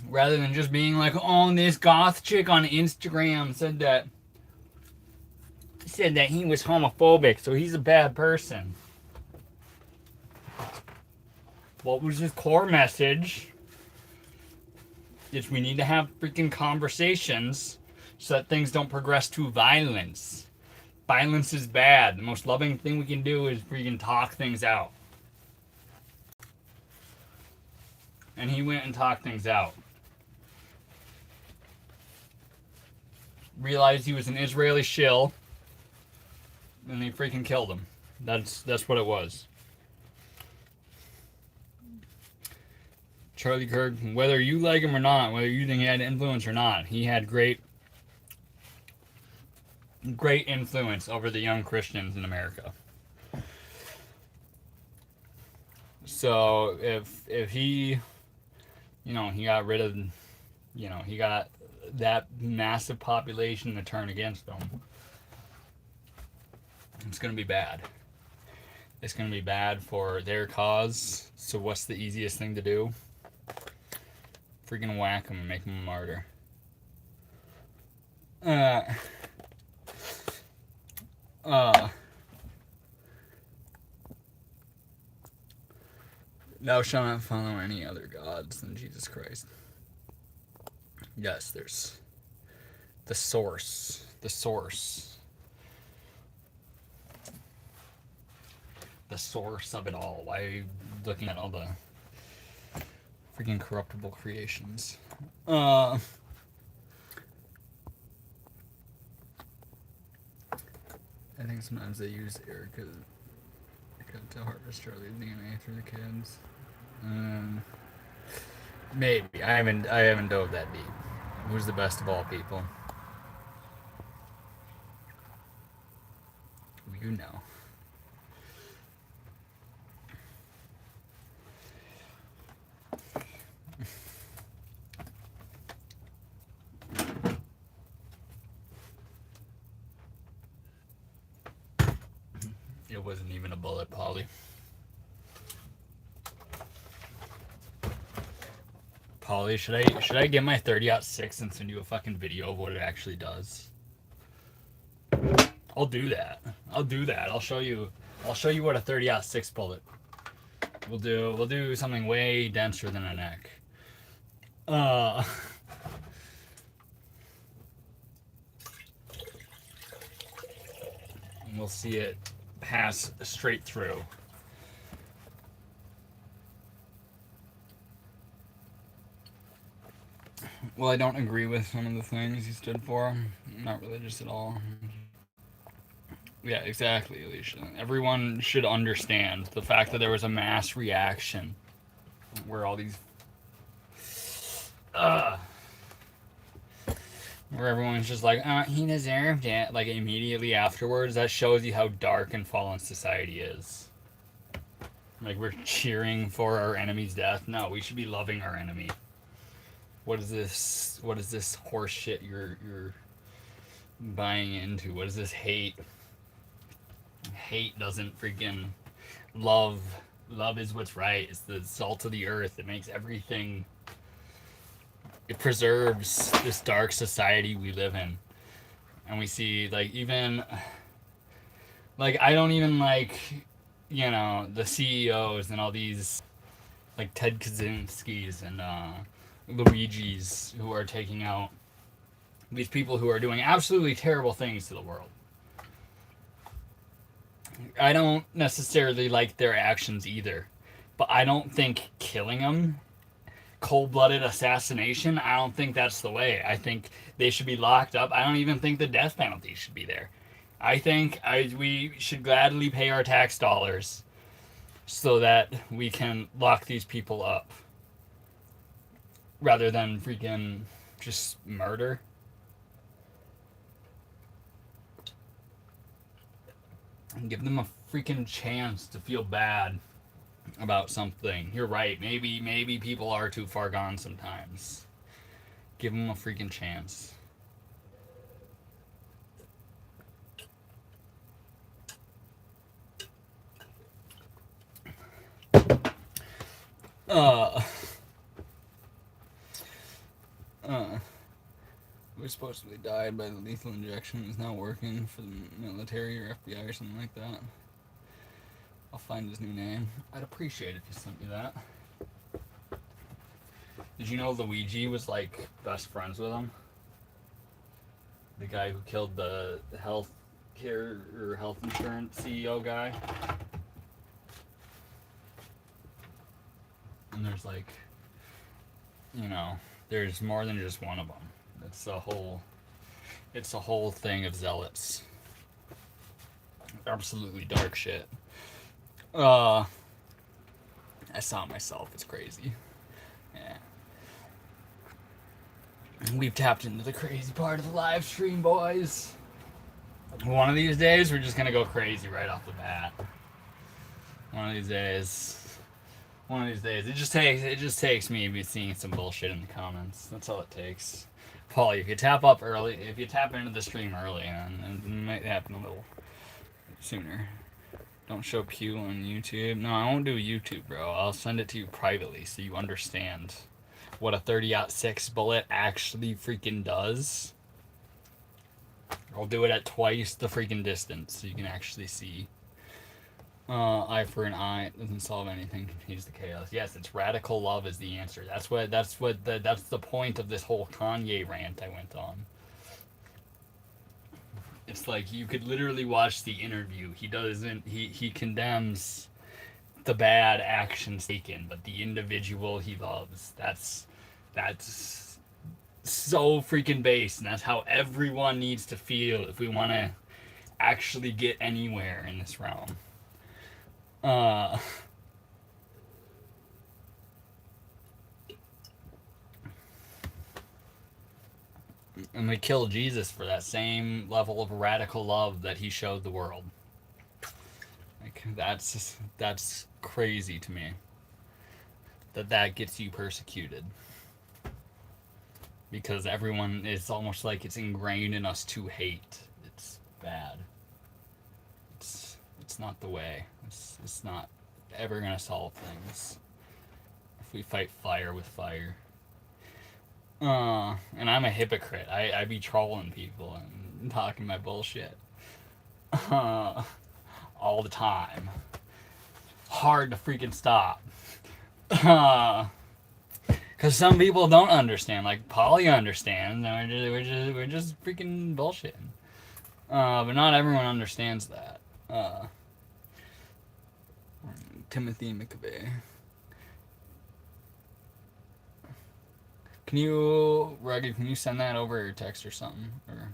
Rather than just being like, oh, this goth chick on Instagram said that he was homophobic, so he's a bad person. What was his core message? Is we need to have freaking conversations so that things don't progress to violence. Violence is bad. The most loving thing we can do is freaking talk things out. And he went and talked things out. Realized he was an Israeli shill, and they freaking killed him. That's what it was. Charlie Kirk, whether you like him or not, whether you think he had influence or not, he had great influence over the young Christians in America. So if he, he got rid of, he got that massive population to turn against him, it's going to be bad. It's going to be bad for their cause. So what's the easiest thing to do? Freaking whack him and make him a martyr. Thou shalt not follow any other gods than Jesus Christ. Yes, there's the source. The source of it all. Why are you looking at all the freaking corruptible creations? I think sometimes they use Erica cut to harvest Charlie's DNA through the kids. Maybe. I haven't dove that deep. Who's the best of all people? You know. It wasn't even a bullet, Polly. Polly, should I get my 30-06 and send you a fucking video of what it actually does? I'll do that. I'll show you what a 30-06 bullet. We'll do something way denser than a neck. And we'll see it pass straight through. Well, I don't agree with some of the things he stood for. I'm not religious at all. Yeah, exactly, Alicia. Everyone should understand the fact that there was a mass reaction where all these where everyone's just like, he deserved it, like immediately afterwards. That shows you how dark and fallen society is. Like, we're cheering for our enemy's death. No, we should be loving our enemy. What is this horse shit you're buying into? What is this hate? Hate doesn't freaking love is what's right. It's the salt of the earth. It makes everything, it preserves this dark society we live in. And we see, like, even, like, I don't even like, you know, the CEOs and all these, like, Ted Kaczynski's and Luigi's who are taking out these people who are doing absolutely terrible things to the world. I don't necessarily like their actions either, but I don't think killing them, cold-blooded assassination, I don't think that's the way. I think they should be locked up. I don't even think the death penalty should be there. I think we should gladly pay our tax dollars so that we can lock these people up rather than freaking just murder. And give them a freaking chance to feel bad about something. You're right. Maybe people are too far gone sometimes. Give them a freaking chance. We supposedly died by the lethal injection. It's not working for the military or FBI or something like that. I'll find his new name. I'd appreciate it if you sent me that. Did you know Luigi was like best friends with him? The guy who killed the health care or health insurance CEO guy. And there's like, you know, there's more than just one of them. It's a whole thing of zealots. Absolutely dark shit. I saw it myself. It's crazy. Yeah. We've tapped into the crazy part of the live stream, boys. One of these days, we're just gonna go crazy right off the bat. One of these days. It just takes me seeing some bullshit in the comments. That's all it takes. Paulie, if you tap into the stream early, and it might happen a little sooner. Don't show Pew on YouTube. No, I won't do YouTube, bro. I'll send it to you privately so you understand what a 30-06 bullet actually freaking does. I'll do it at twice the freaking distance so you can actually see. Eye for an eye. It doesn't solve anything. Confuse the chaos. Yes, it's radical love is the answer. That's the point of this whole Kanye rant I went on. It's like you could literally watch the interview. He condemns the bad actions taken, but the individual he loves. That's so freaking base, and that's how everyone needs to feel if we want to actually get anywhere in this realm. Uh, and we kill Jesus for that same level of radical love that he showed the world. Like that's crazy to me. That gets you persecuted. Because everyone, it's almost like it's ingrained in us to hate. It's bad. It's not the way. It's not ever gonna solve things if we fight fire with fire. And I'm a hypocrite. I be trolling people and talking my bullshit. All the time. Hard to freaking stop. Because some people don't understand. Like Polly understands, and we're just freaking bullshitting. But not everyone understands that. Timothy McVeigh. Can you, Rugged, can you send that over text or something? Or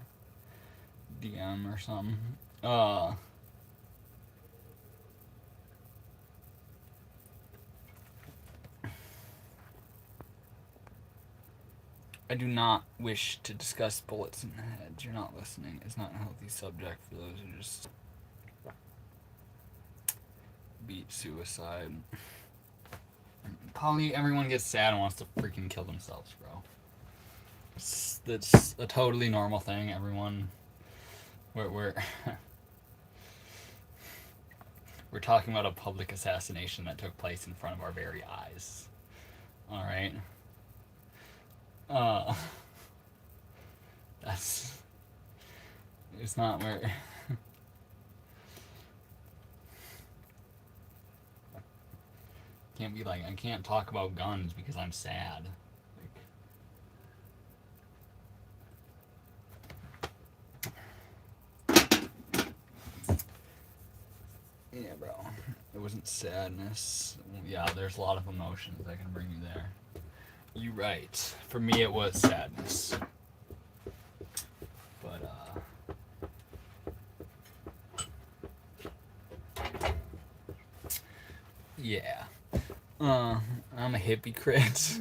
DM or something? I do not wish to discuss bullets in the head. You're not listening. It's not a healthy subject for those who just beat suicide. Polly, everyone gets sad and wants to freaking kill themselves, bro. That's a totally normal thing. Everyone, we're we're talking about a public assassination that took place in front of our very eyes. All right. That's, it's not where. Can't be like, I can't talk about guns because I'm sad. Yeah, bro. It wasn't sadness. Yeah, there's a lot of emotions that can bring you there. You're right. For me, it was sadness. But, yeah. I'm a hypocrite.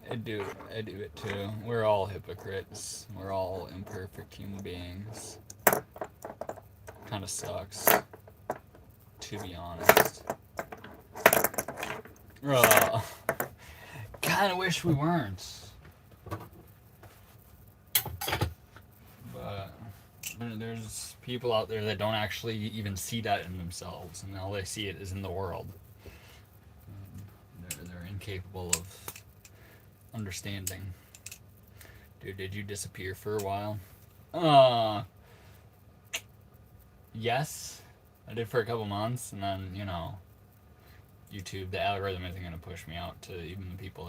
I do it too. We're all hypocrites. We're all imperfect human beings. Kind of sucks, to be honest. Kind of wish we weren't. But there's people out there that don't actually even see that in themselves, and all they see it is in the world. They're incapable of understanding. Dude, did you disappear for a while? Yes, I did for a couple months, and then, you know, YouTube, the algorithm isn't going to push me out to even the people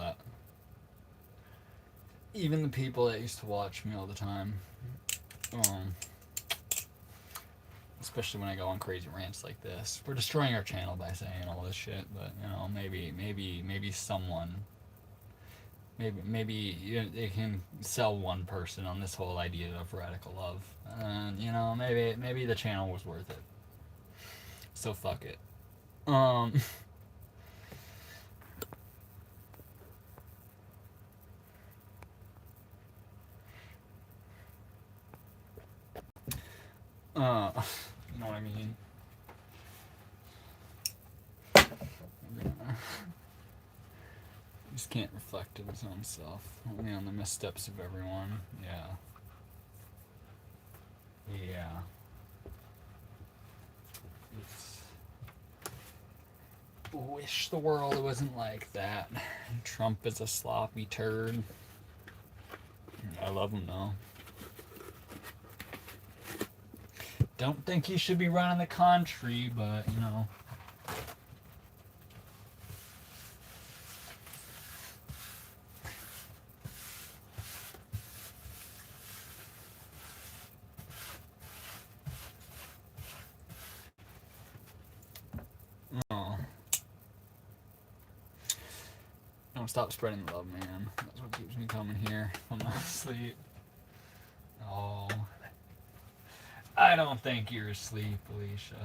that used to watch me all the time. Especially when I go on crazy rants like this. We're destroying our channel by saying all this shit, but, you know, maybe someone, maybe they can sell one person on this whole idea of radical love. And, you know, maybe the channel was worth it. So fuck it. You know what I mean? Just can't reflect on his own self. Only on the missteps of everyone. Yeah. Wish the world wasn't like that. Trump is a sloppy turd. I love him though. Don't think he should be running the country, but, you know. Oh. Don't stop spreading the love, man. That's what keeps me coming here. I'm not asleep. Oh. I don't think you're asleep, Alicia.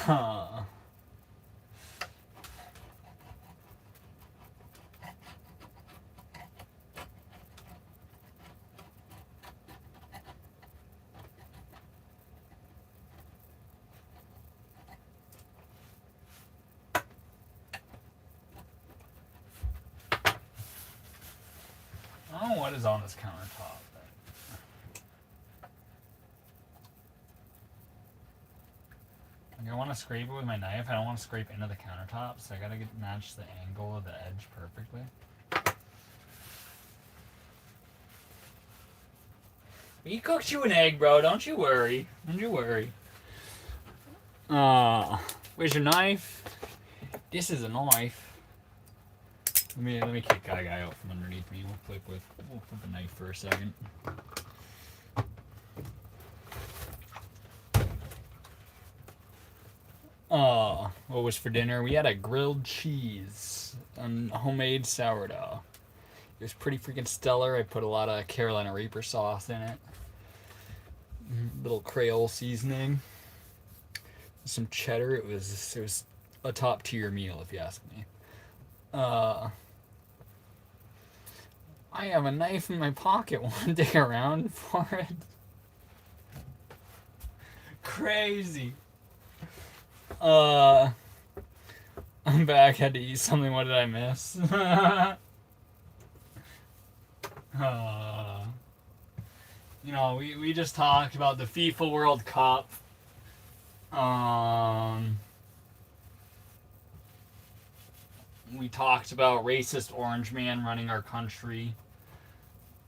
I don't know what is on this countertop. I want to scrape it with my knife. I don't want to scrape into the countertop, so I gotta match the angle of the edge perfectly. We cooked you an egg, bro. Don't you worry. Don't you worry. Where's your knife? This is a knife. Let me kick that guy out from underneath me. We'll flip the knife for a second. What was for dinner? We had a grilled cheese and homemade sourdough. It was pretty freaking stellar. I put a lot of Carolina Reaper sauce in it. Little Creole seasoning. Some cheddar. It was a top tier meal, if you ask me. I have a knife in my pocket. Want to dig around for it? Crazy. I'm back. Had to eat something. What did I miss? You know, we just talked about the FIFA World Cup. We talked about racist orange man running our country.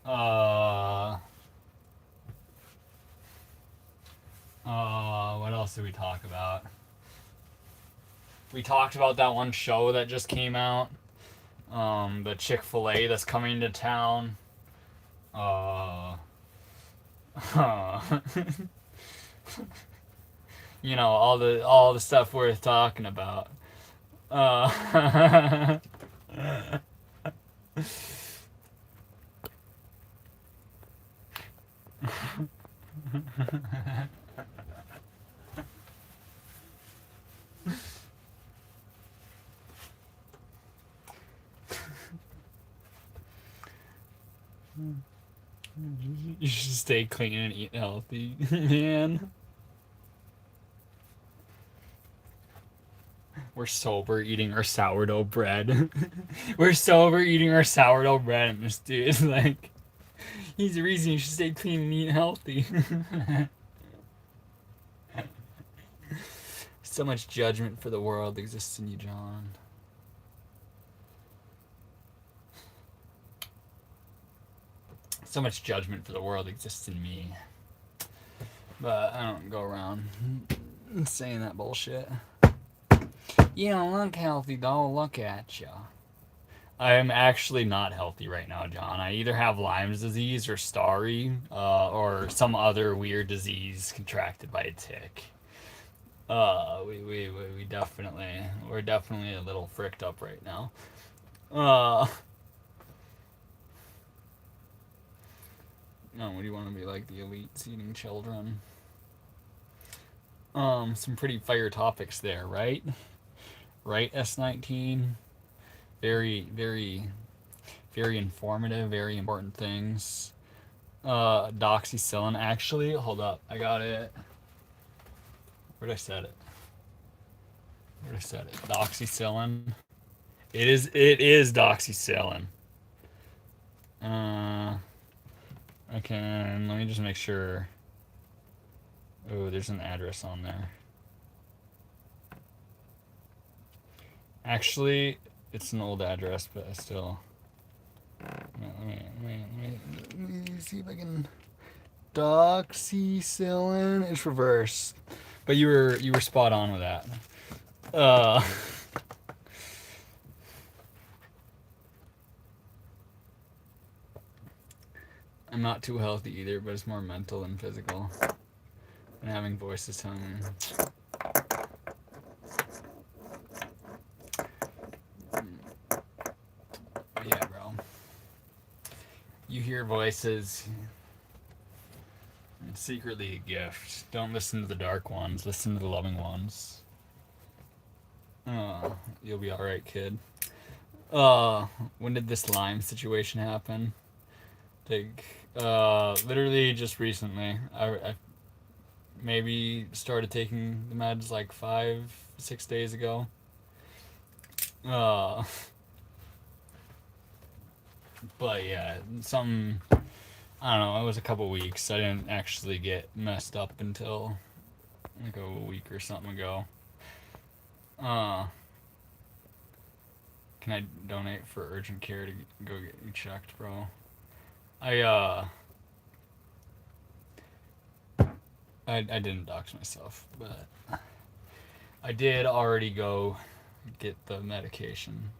What else did we talk about? We talked about that one show that just came out. The Chick-fil-A that's coming to town. You know, all the stuff worth talking about. You should stay clean and eat healthy, man. We're sober eating our sourdough bread. We're sober eating our sourdough bread, and this dude's like, he's the reason you should stay clean and eat healthy. So much judgment for the world exists in you, John. So much judgment for the world exists in me. But I don't go around saying that bullshit. You don't look healthy, though. Look at you. I am actually not healthy right now, John. I either have Lyme's disease or Starry, or some other weird disease contracted by a tick. We're definitely a little fricked up right now. No, what do you want to be like, the elites eating children? Some pretty fire topics there, right? Right, S19? Very, very, very informative, very important things. Doxycycline, actually, hold up, I got it. Where'd I set it? Doxycycline. It is doxycycline. Let me just make sure. Oh, there's an address on there. Actually, it's an old address, but I still. Let me see if I can. Doxycycline. It's reverse, but you were spot on with that. I'm not too healthy either, but it's more mental than physical. And having voices telling me. Yeah, bro. You hear voices. It's secretly a gift. Don't listen to the dark ones. Listen to the loving ones. You'll be alright, kid. When did this Lyme situation happen? Literally just recently. I maybe started taking the meds like 5-6 days ago. But yeah, something, I don't know, it was a couple weeks. I didn't actually get messed up until like a week or something ago. Can I donate for urgent care to go get you checked, bro? I didn't dox myself, but I did already go get the medication.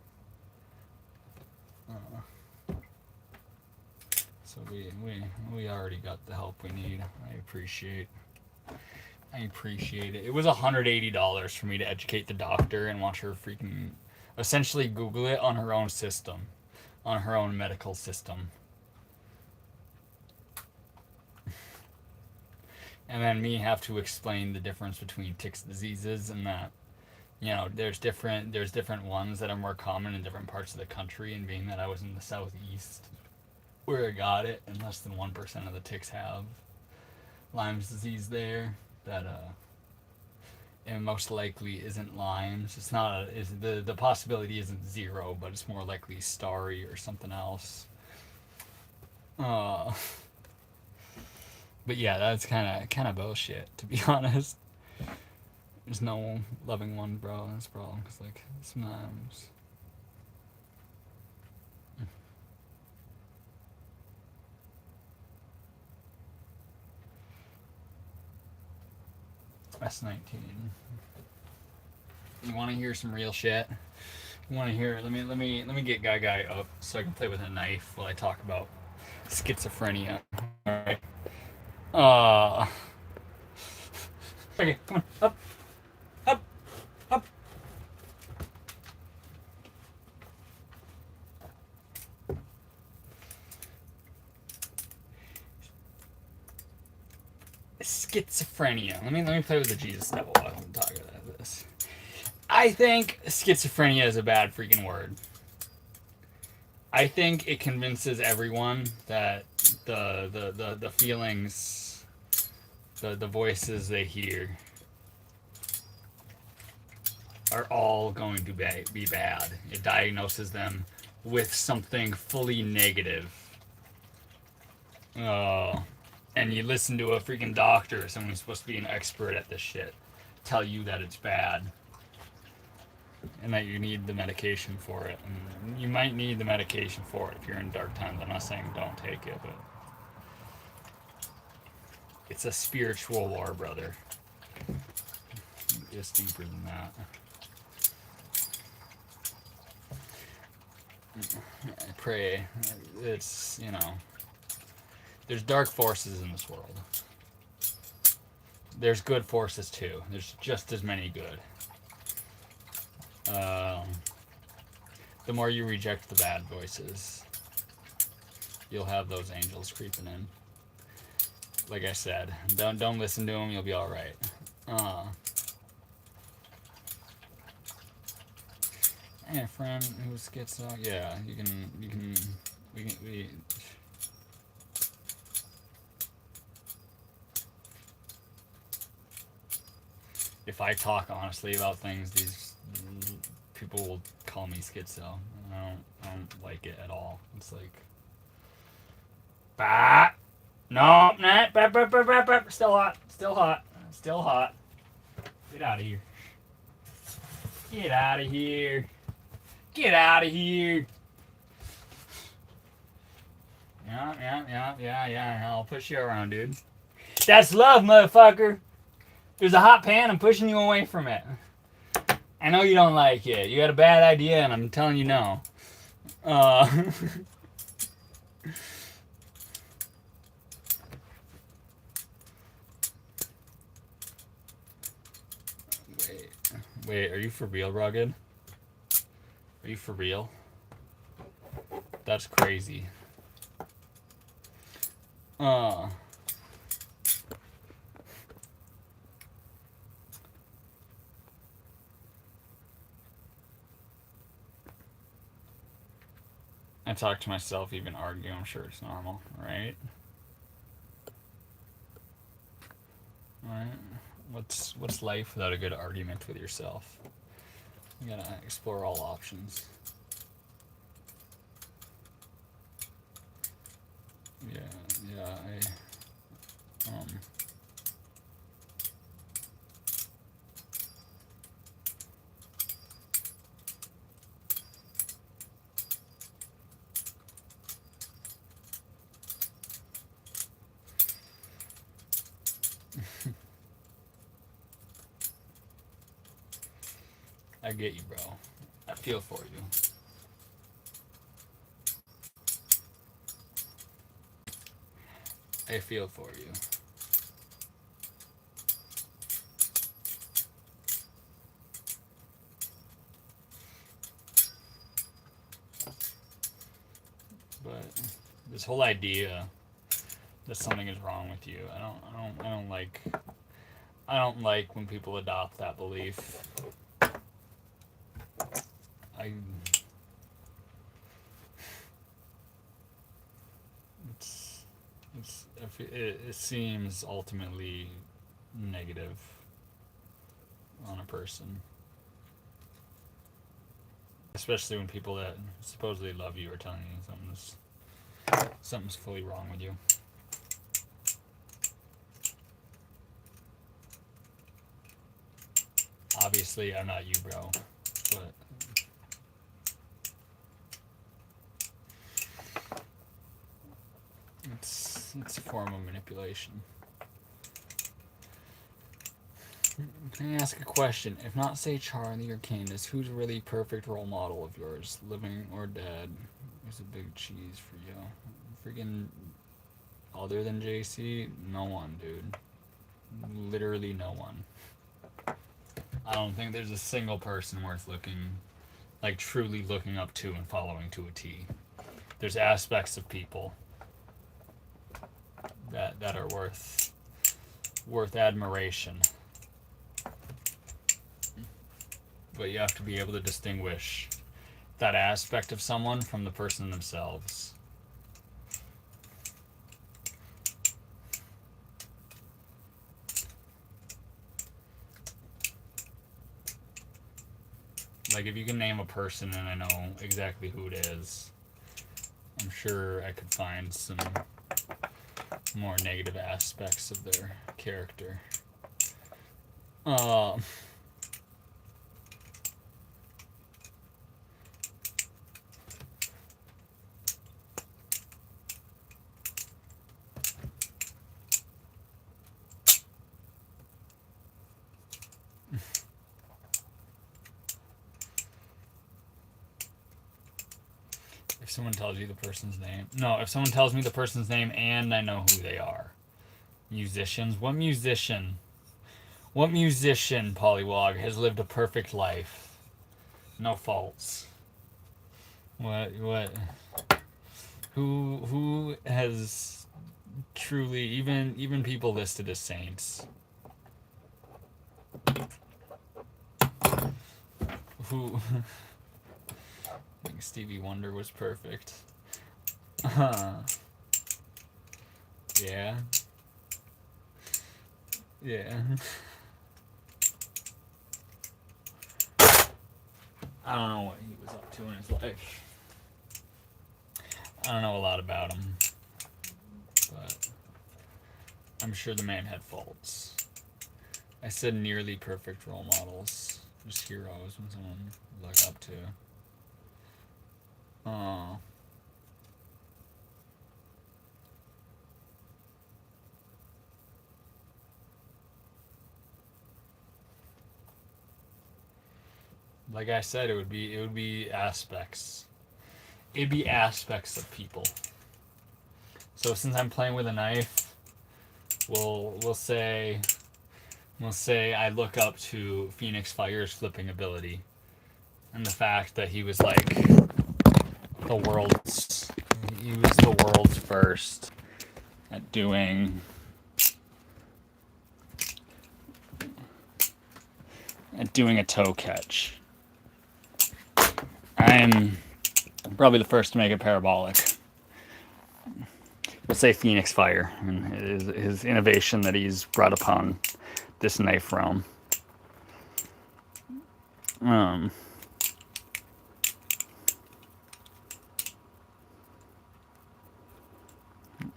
So we already got the help we need. I appreciate it. It was $180 for me to educate the doctor and watch her freaking essentially Google it on her own system, on her own medical system. And then me have to explain the difference between ticks diseases and that, you know, there's different ones that are more common in different parts of the country, and being that I was in the southeast where I got it, and less than 1% of the ticks have Lyme's disease there, that it most likely isn't Lyme's. It's not the possibility isn't zero, but it's more likely starry or something else. But yeah, that's kind of bullshit, to be honest. There's no loving one, bro. That's the problem. Cause like sometimes. S19. You want to hear some real shit? You want to hear? Let me get Guy up so I can play with a knife while I talk about schizophrenia. All right. Okay, come on, up. Schizophrenia. Let me play with the Jesus devil while I'm talking about this. I think schizophrenia is a bad freaking word. I think it convinces everyone that the feelings, the voices they hear are all going to be bad. It diagnoses them with something fully negative. And you listen to a freaking doctor, someone who's supposed to be an expert at this shit, tell you that it's bad. And that you need the medication for it. And you might need the medication for it if you're in dark times. I'm not saying don't take it, but it's a spiritual war, brother. It's deeper than that. I pray. It's, you know, there's dark forces in this world. There's good forces too. There's just as many good. The more you reject the bad voices, you'll have those angels creeping in. Like I said, don't listen to them. You'll be all right. Hey, a friend who schizo. Yeah, we. If I talk honestly about things, these people will call me schizo. I don't like it at all. It's like, bah, no, nah, still hot. Get out of here. Get out of here. Yeah. I'll push you around, dude. That's love, motherfucker. There's a hot pan. I'm pushing you away from it. I know you don't like it. You had a bad idea, and I'm telling you no. Wait, are you for real, Rugged? Are you for real? That's crazy. I talk to myself, even argue. I'm sure it's normal, right? Right? What's life without a good argument with yourself? You gotta explore all options. Yeah, yeah. I get you, bro. I feel for you. I feel for you. But this whole idea that something is wrong with you, I don't like. I don't like when people adopt that belief. I. It seems ultimately negative on a person, especially when people that supposedly love you are telling you something's fully wrong with you. Obviously, I'm not you, bro, but it's a form of manipulation. Can I ask a question? If not, say Charlie or Candace, who's a really perfect role model of yours, living or dead? Who's a big cheese for you? Freaking other than JC? No one, dude. Literally no one. I don't think there's a single person worth truly looking up to and following to a T. There's aspects of people that are worth admiration. But you have to be able to distinguish that aspect of someone from the person themselves. Like, if you can name a person and I know exactly who it is, I'm sure I could find some more negative aspects of their character. If someone tells you the person's name. No, if someone tells me the person's name and I know who they are. Musicians? What musician, Polywog, has lived a perfect life? No faults. What? Who has truly, even people listed as saints? Who... I think Stevie Wonder was perfect. Yeah. Yeah. I don't know what he was up to in his life. I don't know a lot about him. But I'm sure the man had faults. I said nearly perfect role models. Just heroes when someone look up to. Like I said, it would be aspects. It'd be aspects of people. So since I'm playing with a knife, we'll say I look up to Phoenix Fire's flipping ability, and the fact that he was like the world's first at doing a toe catch. I'm Probably the first to make it parabolic. We'll say Phoenix Fire and his innovation that he's brought upon this knife realm. Um,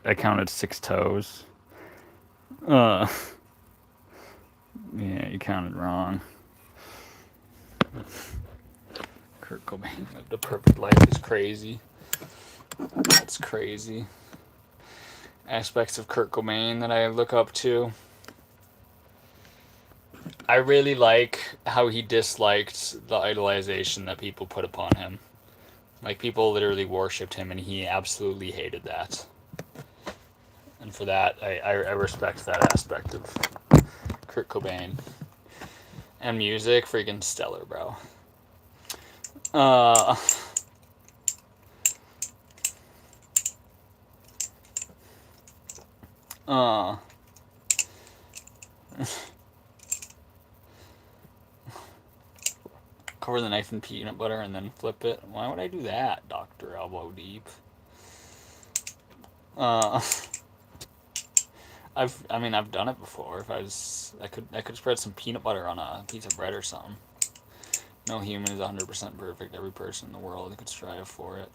I counted 6 toes. Yeah, you counted wrong. Kurt Cobain lived a perfect life is crazy. That's crazy. Aspects of Kurt Cobain that I look up to. I really like how he disliked the idolization that people put upon him. Like, people literally worshipped him, and he absolutely hated that. And for that, I respect that aspect of Kurt Cobain. And music, freaking stellar, bro. Cover the knife in peanut butter and then flip it. Why would I do that, Dr. Elbow Deep? I've done it before. If I could spread some peanut butter on a piece of bread or something. No human is 100% perfect. Every person in the world could strive for it,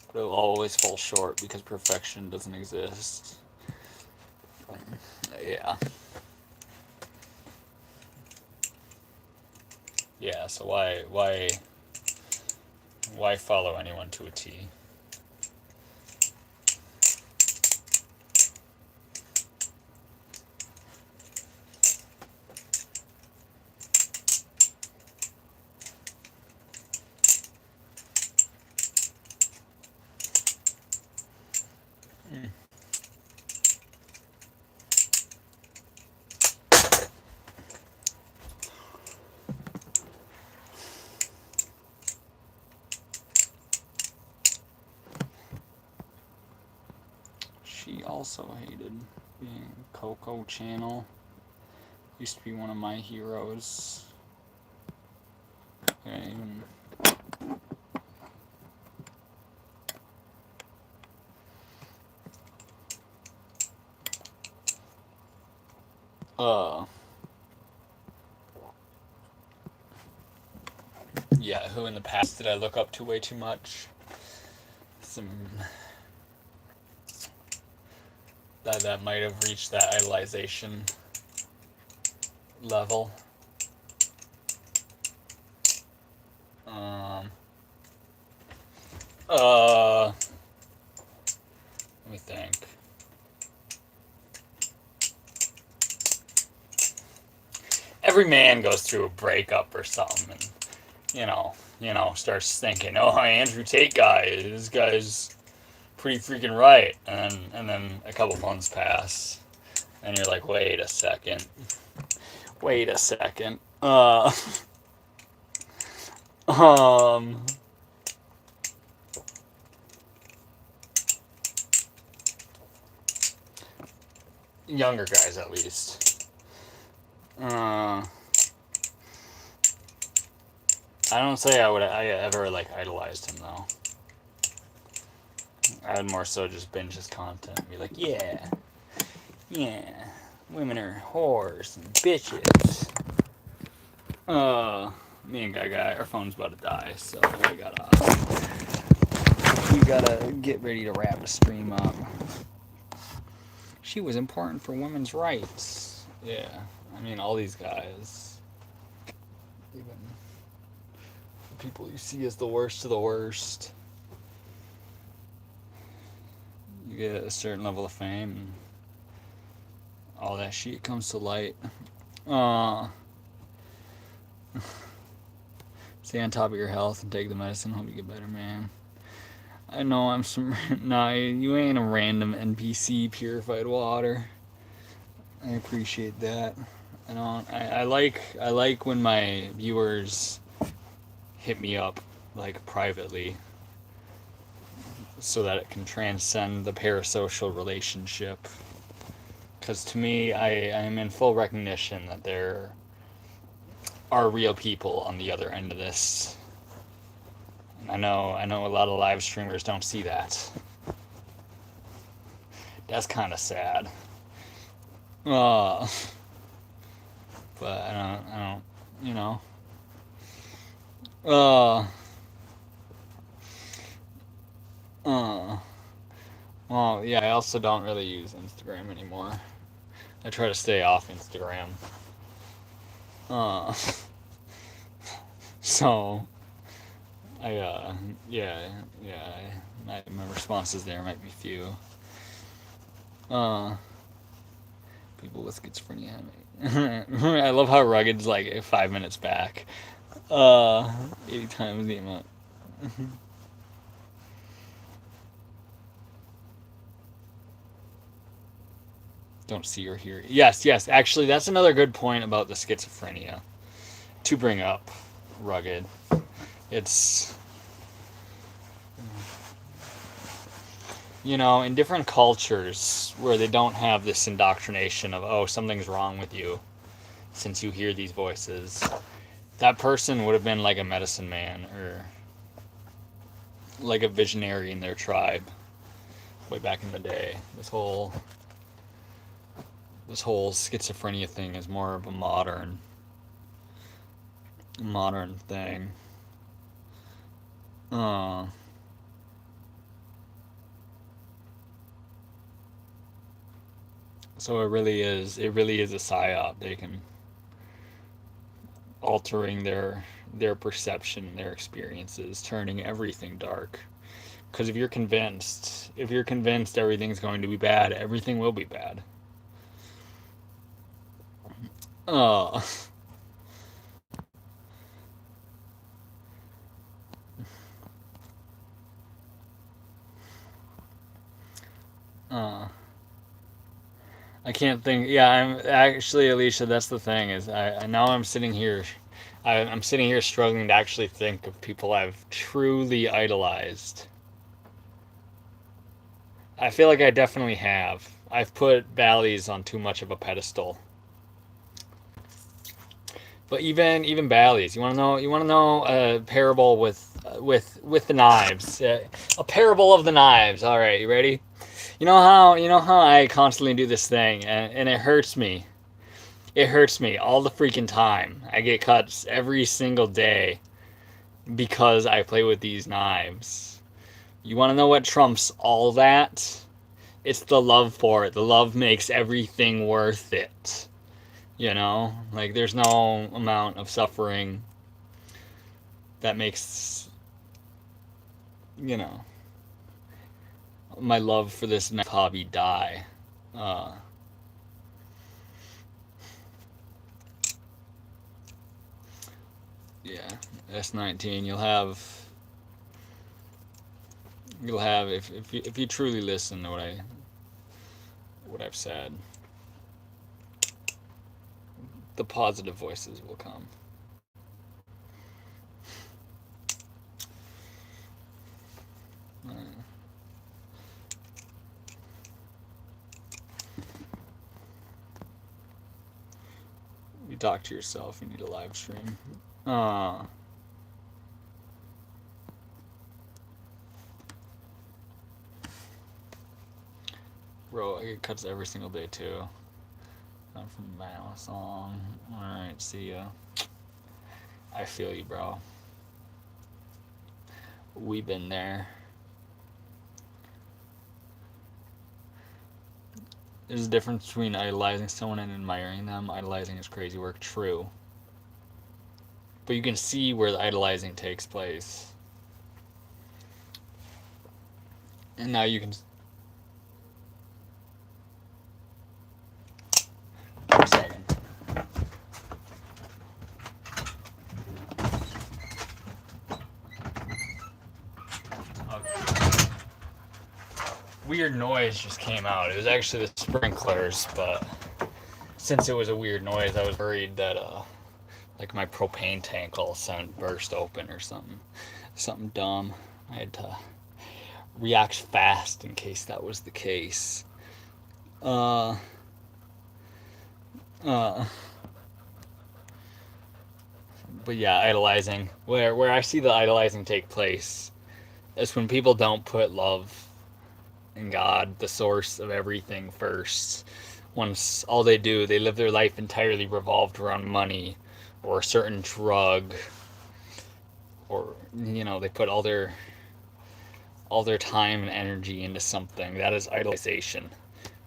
but it'll always fall short because perfection doesn't exist. Yeah. Yeah. So why follow anyone to a T? She also hated being Coco Channel. Used to be one of my heroes. Yeah, even yeah, who in the past did I look up to way too much? Some that might have reached that idolization level. Let me think. Every man goes through a breakup or something, and starts thinking, "Oh, Andrew Tate guy, this guy's pretty freaking right," and then a couple months pass, and you're like, "Wait a second. Um, younger guys at least. I don't say I ever idolized him though. I would more so just binge his content and be like, yeah, women are whores and bitches. Me and Gaga, our phone's about to die, so we gotta get ready to wrap the stream up. She was important for women's rights. Yeah, all these guys, even the people you see as the worst of the worst, you get a certain level of fame, and all that shit comes to light. Stay on top of your health and take the medicine. Hope you get better, man. I know I'm some. Nah, you ain't a random NPC purified water. I appreciate that. I like when my viewers hit me up privately, so that it can transcend the parasocial relationship. Because to me, I am in full recognition that there are real people on the other end of this. And I know a lot of live streamers don't see that. That's kind of sad. Uh, but I don't, you know. Uh, uh, well, yeah, I also don't really use Instagram anymore. I try to stay off Instagram. Uh, so, I, yeah, yeah, my responses there might be few. Uh, People with schizophrenia. I love how rugged's like 5 minutes back. 80 times the amount. Don't see or hear. Yes, yes. Actually, that's another good point about the schizophrenia to bring up. Rugged. It's, in different cultures where they don't have this indoctrination of, oh, something's wrong with you since you hear these voices, that person would have been like a medicine man or like a visionary in their tribe way back in the day. This whole schizophrenia thing is more of a modern thing. Uh, so it really is a psyop. They can altering their perception, their experiences, turning everything dark. Because if you're convinced everything's going to be bad, everything will be bad. Uh, uh, I can't think. Yeah, I'm actually, Alicia. That's the thing is, now I'm sitting here. I'm sitting here struggling to actually think of people I've truly idolized. I feel like I definitely have. I've put Bally's on too much of a pedestal. But even Bally's, you want to know a parable with the knives, a parable of the knives. All right, you ready? You know how I constantly do this thing, and it hurts me. It hurts me all the freaking time. I get cuts every single day because I play with these knives. You want to know what trumps all that? It's the love for it. The love makes everything worth it. Like there's no amount of suffering that makes, you know, my love for this knife hobby die. Uh, yeah, S19. You'll have if you truly listen to what I've said, the positive voices will come. Uh, you talk to yourself. You need a live stream. Uh, Bro, I get cuts every single day too. I'm from balisong. Alright, see ya. I feel you, bro. We've been there. There's a difference between idolizing someone and admiring them. Idolizing is crazy work, true. But you can see where the idolizing takes place. And now you can. Wait a second. Okay. Weird noise just came out. It was actually the sprinklers, but since it was a weird noise, I was worried that like my propane tank all of a sudden burst open or something dumb. I had to react fast in case that was the case. Uh, uh, but yeah, idolizing. Where I see the idolizing take place It's when people don't put love and God, the source of everything, first. Once all they do, they live their life entirely revolved around money or a certain drug, or they put all their time and energy into something. That is idolization.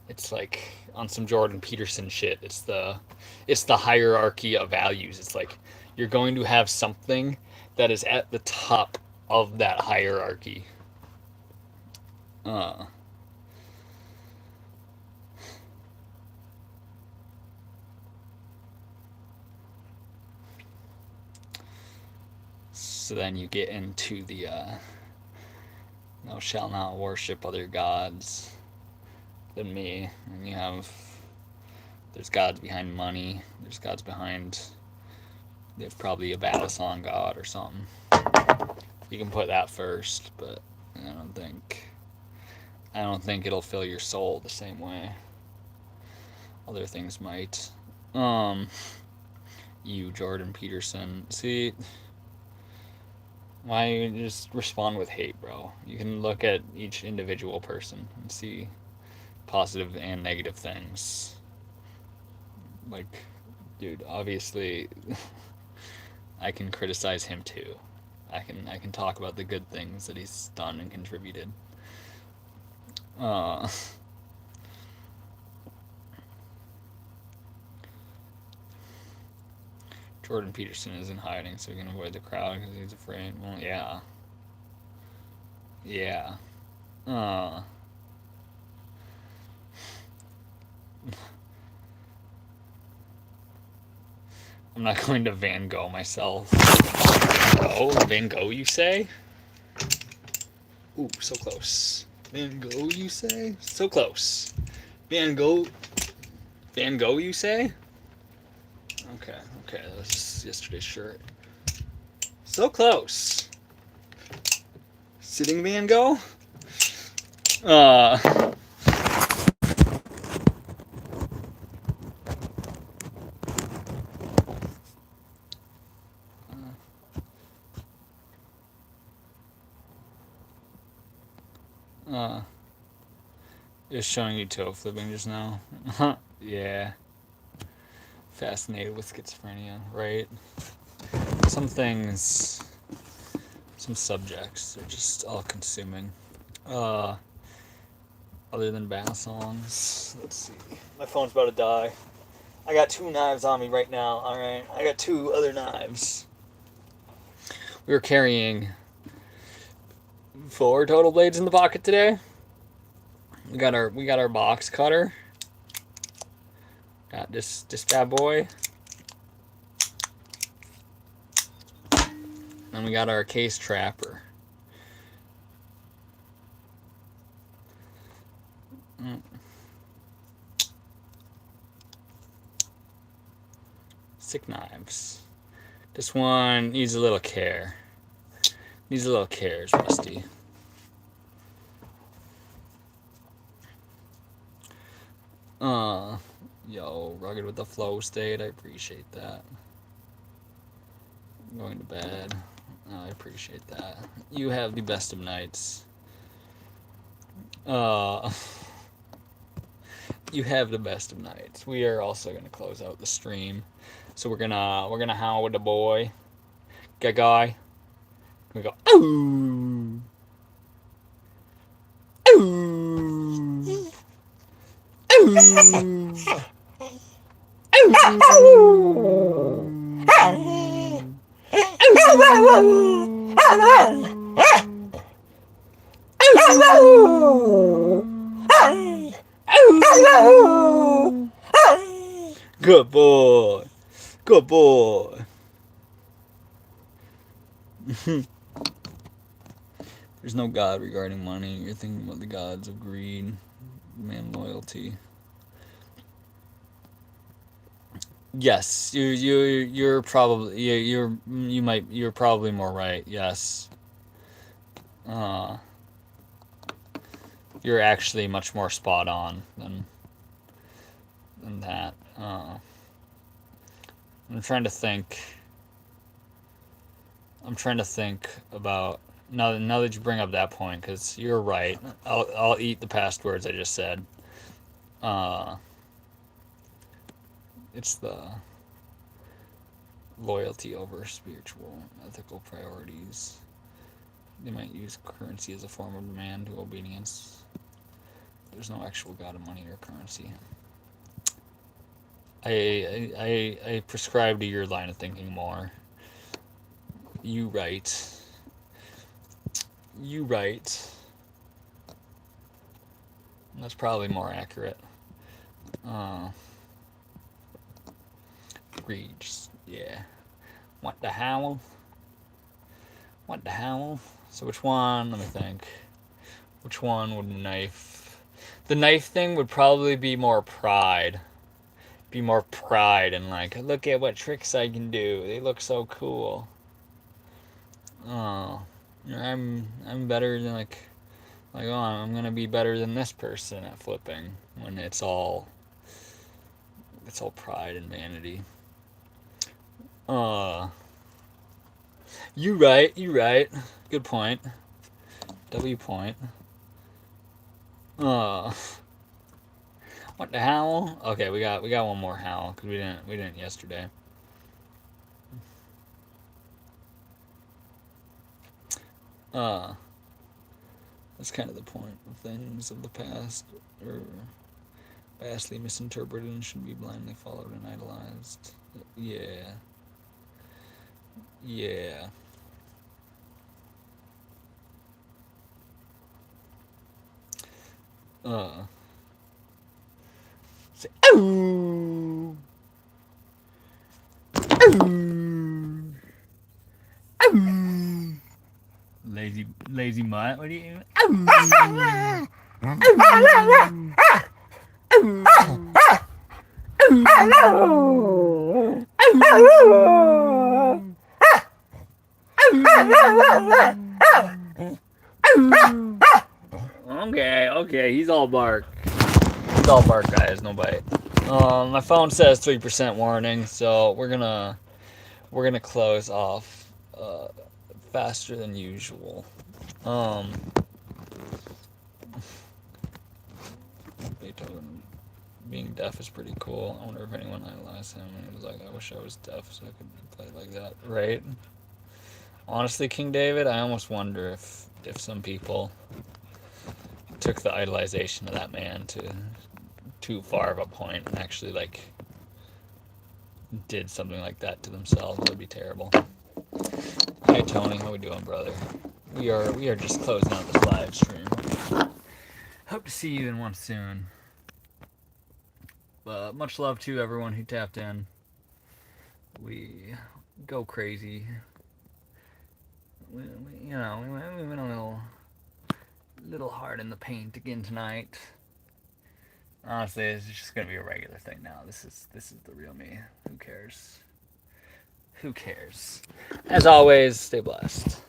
It's like on some Jordan Peterson shit. It's the hierarchy of values. It's like you're going to have something that is at the top of that hierarchy. Uh, so then you get into the thou shalt not worship other gods than me. And there's gods behind money. There's gods behind. There's probably a balisong god or something. You can put that first, but I don't think it'll fill your soul the same way. Other things might. Um, you, Jordan Peterson. See, why you just respond with hate, bro? You can look at each individual person and see positive and negative things. Like, dude, obviously, I can criticize him too. I can talk about the good things that he's done and contributed. Uh, Jordan Peterson is in hiding, so he can avoid the crowd because he's afraid. Well, yeah, yeah. Uh, I'm not going to Van Gogh myself. Oh, Van Gogh, you say? Ooh, so close. Van Gogh, you say? So close. Van Gogh. Van Gogh, you say? Okay, that was yesterday's shirt. So close. Sitting Van Gogh? Uh. Just showing you toe flipping just now. Yeah. Fascinated with schizophrenia, right? Some things, some subjects are just all consuming. Other than bath songs, let's see. My phone's about to die. I got 2 knives on me right now, alright? I got 2 other knives. We were carrying 4 total blades in the pocket today. We got our box cutter. Got this bad boy. And we got our case trapper. Sick knives. This one needs a little care. Needs a little care, it's rusty. Yo, rugged with the flow state. I appreciate that. I'm going to bed. I appreciate that. You have the best of nights. You have the best of nights. We are also gonna close out the stream, so we're gonna howl with the boy. Get guy. We go. Ooh. Ooh. Ooh. Good boy. Good boy. There's no God regarding money. You're thinking about the gods of greed, man, loyalty. Yes, you're probably you're probably more right. Yes. You're actually much more spot on than that. I'm trying to think about Now that you bring up that point, because you're right. I'll eat the past words I just said. Uh, it's the loyalty over spiritual ethical priorities. They might use currency as a form of demand to obedience. There's no actual god of money or currency. I prescribe to your line of thinking more. You right. You right. That's probably more accurate. Reads. Yeah. What the hell? What the hell? So which one? Let me think. Which one would knife? The knife thing would probably be more pride. Be more pride and like, look at what tricks I can do. They look so cool. Oh, I'm better than like oh, I'm gonna be better than this person at flipping when it's all pride and vanity. You right. Good point. W point. What the hell? Okay, we got one more howl because we didn't yesterday. That's kind of the point of things of the past are vastly misinterpreted and should be blindly followed and idolized. Yeah. Say, ooh. Ooh. Ooh. Lazy mutt. What do you? Okay, he's all bark. He's all bark, guys, no bite. My phone says 3% warning, so we're gonna close off faster than usual. Beethoven being deaf is pretty cool. I wonder if anyone idolized him and he was like, I wish I was deaf so I could play like that, right? Honestly, King David, I almost wonder if some people took the idolization of that man to too far of a point and actually like did something like that to themselves. It would be terrible. Hi Tony, how we doing, brother? We are just closing out this live stream. Hope to see you in one soon. Much love to everyone who tapped in. We go crazy. We went a little hard in the paint again tonight. Honestly, it's just gonna be a regular thing now. This is the real me. Who cares? As always, stay blessed.